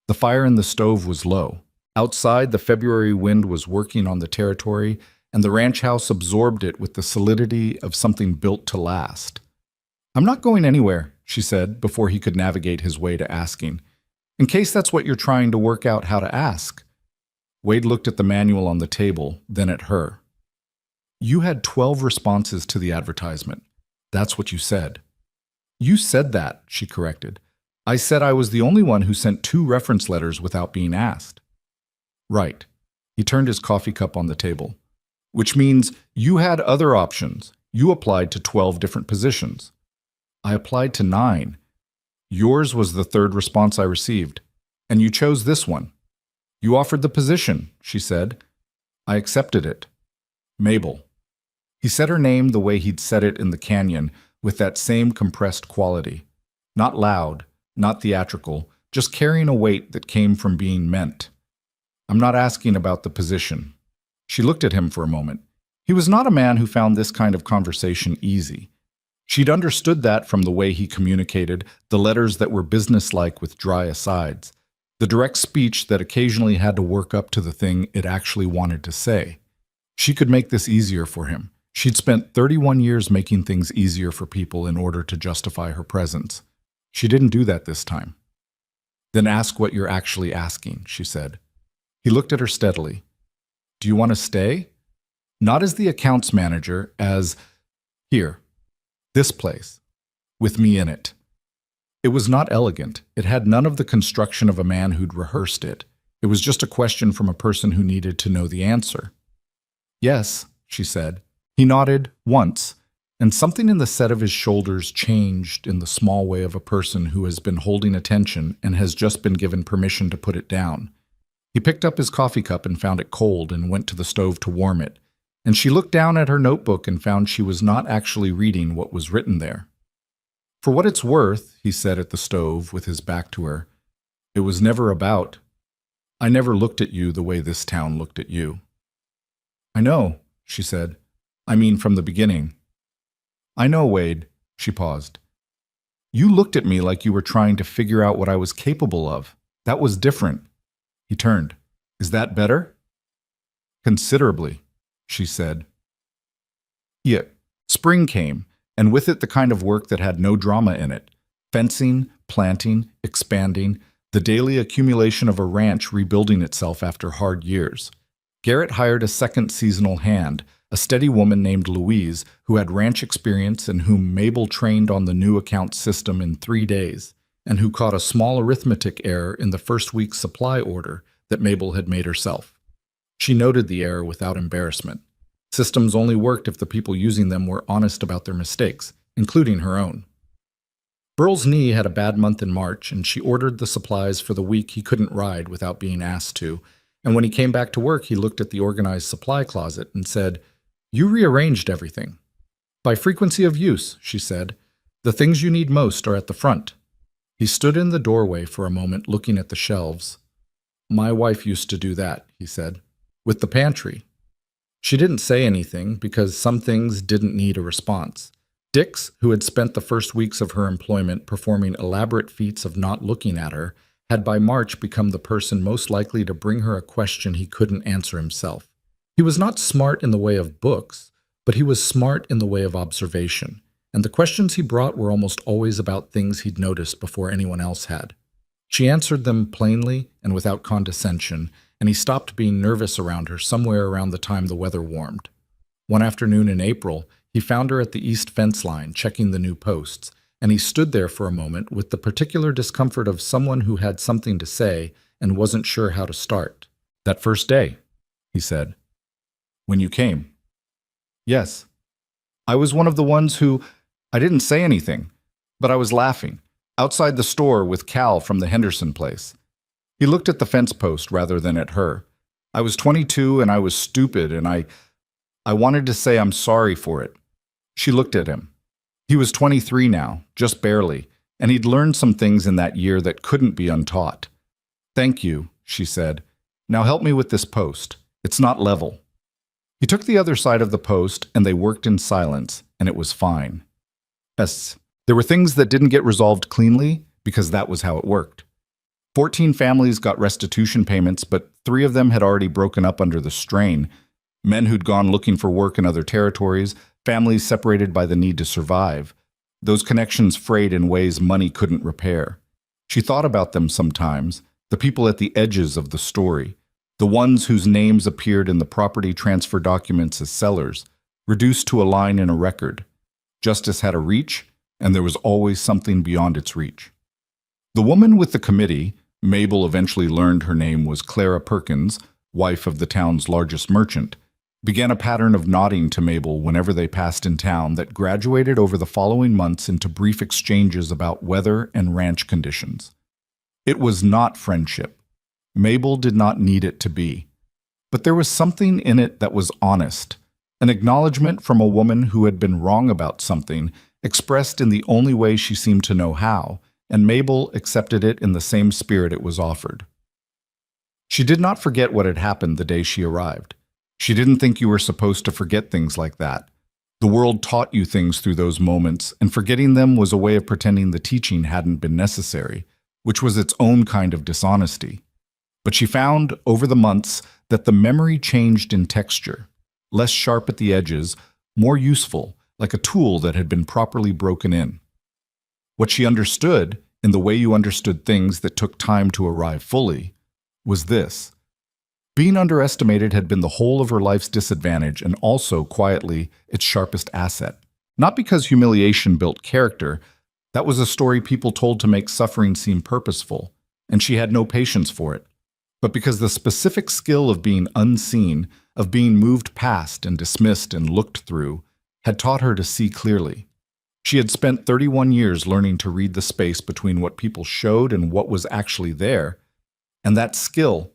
The fire in the stove was low. Outside, the February wind was working on the territory, and the ranch house absorbed it with the solidity of something built to last. "I'm not going anywhere," she said, before he could navigate his way to asking. "In case that's what you're trying to work out how to ask." Wade looked at the manual on the table, then at her. "You had 12 responses to the advertisement. That's what you said." "You said that," she corrected. "I said I was the only one who sent 2 reference letters without being asked." "Right." He turned his coffee cup on the table. "Which means you had other options. You applied to 12 different positions." "I applied to 9. Yours was the 3rd response I received. And you chose this one." "You offered the position," she said. "I accepted it." "Mabel." He said her name the way he'd said it in the canyon, with that same compressed quality. Not loud, not theatrical, just carrying a weight that came from being meant. I'm not asking about the position." She looked at him for a moment. He was not a man who found this kind of conversation easy. She'd understood that from the way he communicated, the letters that were businesslike with dry asides, the direct speech that occasionally had to work up to the thing it actually wanted to say. She could make this easier for him. She'd spent 31 years making things easier for people in order to justify her presence. She didn't do that this time. "Then ask what you're actually asking," she said. He looked at her steadily. "Do you want to stay? Not as the accounts manager, as here, this place, with me in it." It was not elegant. It had none of the construction of a man who'd rehearsed it. It was just a question from a person who needed to know the answer. "Yes," she said. He nodded once, and something in the set of his shoulders changed in the small way of a person who has been holding attention and has just been given permission to put it down. He picked up his coffee cup and found it cold and went to the stove to warm it, and she looked down at her notebook and found she was not actually reading what was written there. "For what it's worth," he said at the stove with his back to her, "it was never about. I never looked at you the way this town looked at you." "I know," she said. "I mean, from the beginning." "I know, Wade." She paused. "You looked at me like you were trying to figure out what I was capable of. That was different." He turned. "Is that better?" "Considerably," she said. Yeah. Spring came, and with it the kind of work that had no drama in it. Fencing, planting, expanding, the daily accumulation of a ranch rebuilding itself after hard years. Garrett hired a second seasonal hand, a steady woman named Louise, who had ranch experience and whom Mabel trained on the new account system in 3 days, and who caught a small arithmetic error in the first week's supply order that Mabel had made herself. She noted the error without embarrassment. Systems only worked if the people using them were honest about their mistakes, including her own. Burl's knee had a bad month in March, and she ordered the supplies for the week he couldn't ride without being asked to, and when he came back to work he looked at the organized supply closet and said, "You rearranged everything." "By frequency of use," she said. "The things you need most are at the front." He stood in the doorway for a moment looking at the shelves. "My wife used to do that," he said. "With the pantry." She didn't say anything because some things didn't need a response. Dix, who had spent the first weeks of her employment performing elaborate feats of not looking at her, had by March become the person most likely to bring her a question he couldn't answer himself. He was not smart in the way of books, but he was smart in the way of observation, and the questions he brought were almost always about things he'd noticed before anyone else had. She answered them plainly and without condescension, and he stopped being nervous around her somewhere around the time the weather warmed. One afternoon in April, he found her at the east fence line checking the new posts, and he stood there for a moment with the particular discomfort of someone who had something to say and wasn't sure how to start. "That first day," he said. "When you came." "Yes. I was one of the ones I didn't say anything, but I was laughing, outside the store with Cal from the Henderson place." He looked at the fence post rather than at her. "I was 22 and I was stupid and I wanted to say I'm sorry for it." She looked at him. He was 23 now, just barely, and he'd learned some things in that year that couldn't be untaught. "Thank you," she said. "Now help me with this post. It's not level." He took the other side of the post, and they worked in silence, and it was fine. Yes, there were things that didn't get resolved cleanly, because that was how it worked. 14 families got restitution payments, but 3 of them had already broken up under the strain. Men who'd gone looking for work in other territories, families separated by the need to survive. Those connections frayed in ways money couldn't repair. She thought about them sometimes, the people at the edges of the story, the ones whose names appeared in the property transfer documents as sellers, reduced to a line in a record. Justice had a reach, and there was always something beyond its reach. The woman with the committee, Mabel eventually learned her name was Clara Perkins, wife of the town's largest merchant, began a pattern of nodding to Mabel whenever they passed in town that graduated over the following months into brief exchanges about weather and ranch conditions. It was not friendship. Mabel did not need it to be. But there was something in it that was honest, an acknowledgement from a woman who had been wrong about something, expressed in the only way she seemed to know how, and Mabel accepted it in the same spirit it was offered. She did not forget what had happened the day she arrived. She didn't think you were supposed to forget things like that. The world taught you things through those moments, and forgetting them was a way of pretending the teaching hadn't been necessary, which was its own kind of dishonesty. But she found, over the months, that the memory changed in texture, less sharp at the edges, more useful, like a tool that had been properly broken in. What she understood, in the way you understood things that took time to arrive fully, was this. Being underestimated had been the whole of her life's disadvantage and also, quietly, its sharpest asset. Not because humiliation built character, that was a story people told to make suffering seem purposeful, and she had no patience for it, but because the specific skill of being unseen, of being moved past and dismissed and looked through, had taught her to see clearly. She had spent 31 years learning to read the space between what people showed and what was actually there, and that skill,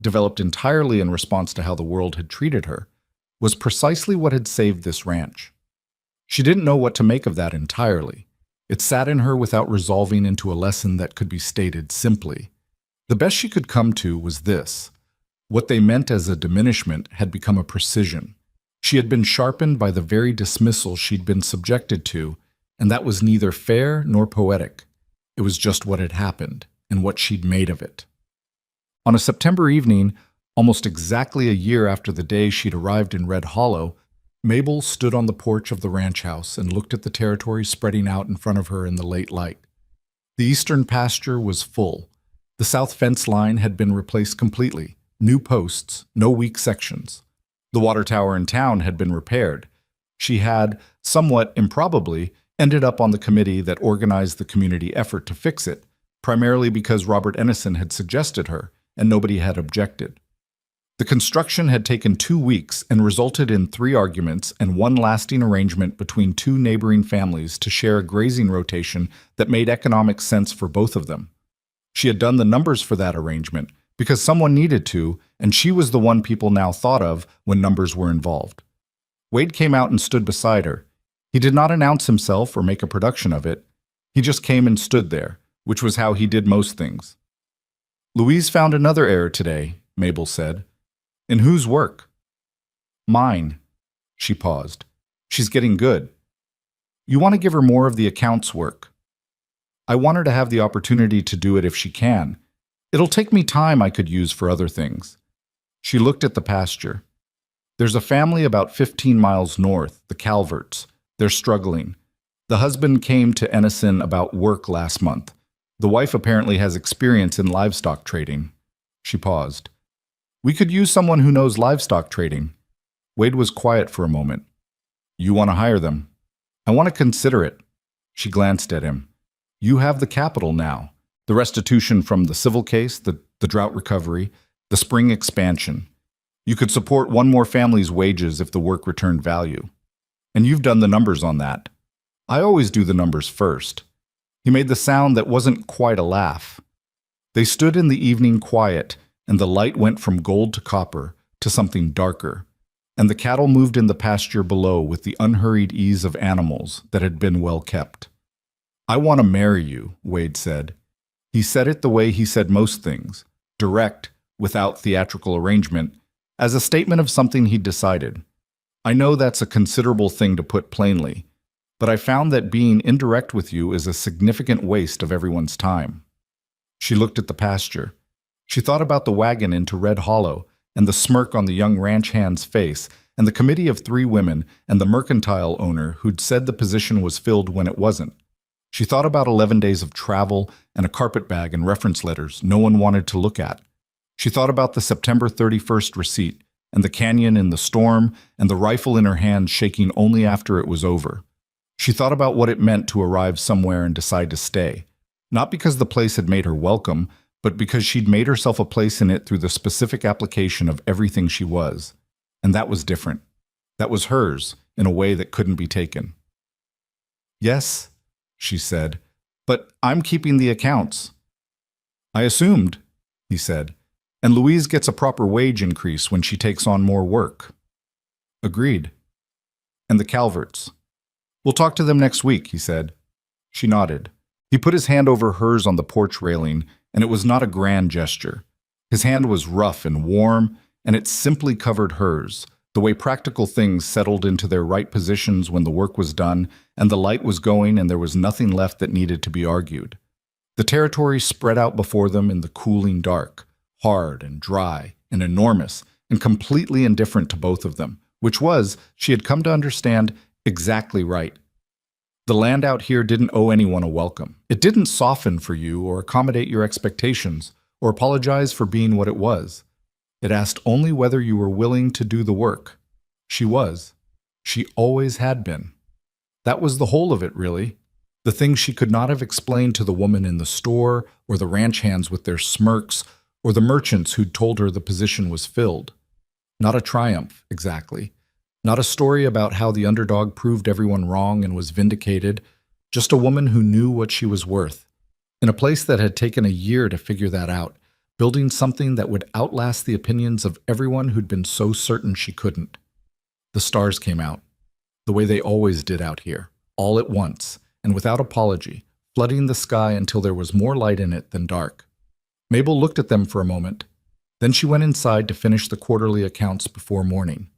developed entirely in response to how the world had treated her, was precisely what had saved this ranch. She didn't know what to make of that entirely. It sat in her without resolving into a lesson that could be stated simply. The best she could come to was this. What they meant as a diminishment had become a precision. She had been sharpened by the very dismissal she'd been subjected to, and that was neither fair nor poetic. It was just what had happened, and what she'd made of it. On a September evening, almost exactly a year after the day she'd arrived in Red Hollow, Mabel stood on the porch of the ranch house and looked at the territory spreading out in front of her in the late light. The eastern pasture was full. The south fence line had been replaced completely. New posts, no weak sections. The water tower in town had been repaired. She had, somewhat improbably, ended up on the committee that organized the community effort to fix it, primarily because Robert Ennison had suggested her, and nobody had objected. The construction had taken 2 weeks and resulted in 3 arguments and one lasting arrangement between 2 neighboring families to share a grazing rotation that made economic sense for both of them. She had done the numbers for that arrangement because someone needed to, and she was the one people now thought of when numbers were involved. Wade came out and stood beside her. He did not announce himself or make a production of it. He just came and stood there, which was how he did most things. "Louise found another error today," Mabel said. "In whose work?" "Mine." She paused. "She's getting good. You want to give her more of the accounts work. I want her to have the opportunity to do it if she can. It'll take me time I could use for other things." She looked at the pasture. "There's a family about 15 miles north, the Calverts. They're struggling. The husband came to Ennison about work last month. The wife apparently has experience in livestock trading." She paused. "We could use someone who knows livestock trading." Wade was quiet for a moment. "You want to hire them?" "I want to consider it." She glanced at him. "You have the capital now. The restitution from the civil case, the drought recovery, the spring expansion. You could support one more family's wages if the work returned value. And you've done the numbers on that. I always do the numbers first." He made the sound that wasn't quite a laugh. They stood in the evening quiet, and the light went from gold to copper, to something darker, and the cattle moved in the pasture below with the unhurried ease of animals that had been well kept. "I want to marry you," Wade said. He said it the way he said most things, direct, without theatrical arrangement, as a statement of something he'd decided. "I know that's a considerable thing to put plainly, but I found that being indirect with you is a significant waste of everyone's time." She looked at the pasture. She thought about the wagon into Red Hollow, and the smirk on the young ranch hand's face, and the committee of 3 women, and the mercantile owner who'd said the position was filled when it wasn't. She thought about 11 days of travel and a carpetbag and reference letters no one wanted to look at. She thought about the September 31st receipt, and the canyon in the storm, and the rifle in her hand shaking only after it was over. She thought about what it meant to arrive somewhere and decide to stay, not because the place had made her welcome, but because she'd made herself a place in it through the specific application of everything she was. And that was different. That was hers, in a way that couldn't be taken. "Yes," she said, "but I'm keeping the accounts." "I assumed," he said, "and Louise gets a proper wage increase when she takes on more work." "Agreed." "And the Calverts." "We'll talk to them next week," he said. She nodded. He put his hand over hers on the porch railing, and it was not a grand gesture. His hand was rough and warm, and it simply covered hers, the way practical things settled into their right positions when the work was done and the light was going and there was nothing left that needed to be argued. The territory spread out before them in the cooling dark, hard and dry and enormous and completely indifferent to both of them, which was, she had come to understand, exactly right. The land out here didn't owe anyone a welcome. It didn't soften for you or accommodate your expectations or apologize for being what it was. It asked only whether you were willing to do the work. She was. She always had been. That was the whole of it, really. The thing she could not have explained to the woman in the store, or the ranch hands with their smirks, or the merchants who'd told her the position was filled. Not a triumph, exactly. Not a story about how the underdog proved everyone wrong and was vindicated. Just a woman who knew what she was worth. In a place that had taken a year to figure that out, building something that would outlast the opinions of everyone who'd been so certain she couldn't. The stars came out, the way they always did out here, all at once, and without apology, flooding the sky until there was more light in it than dark. Mabel looked at them for a moment. Then she went inside to finish the quarterly accounts before morning.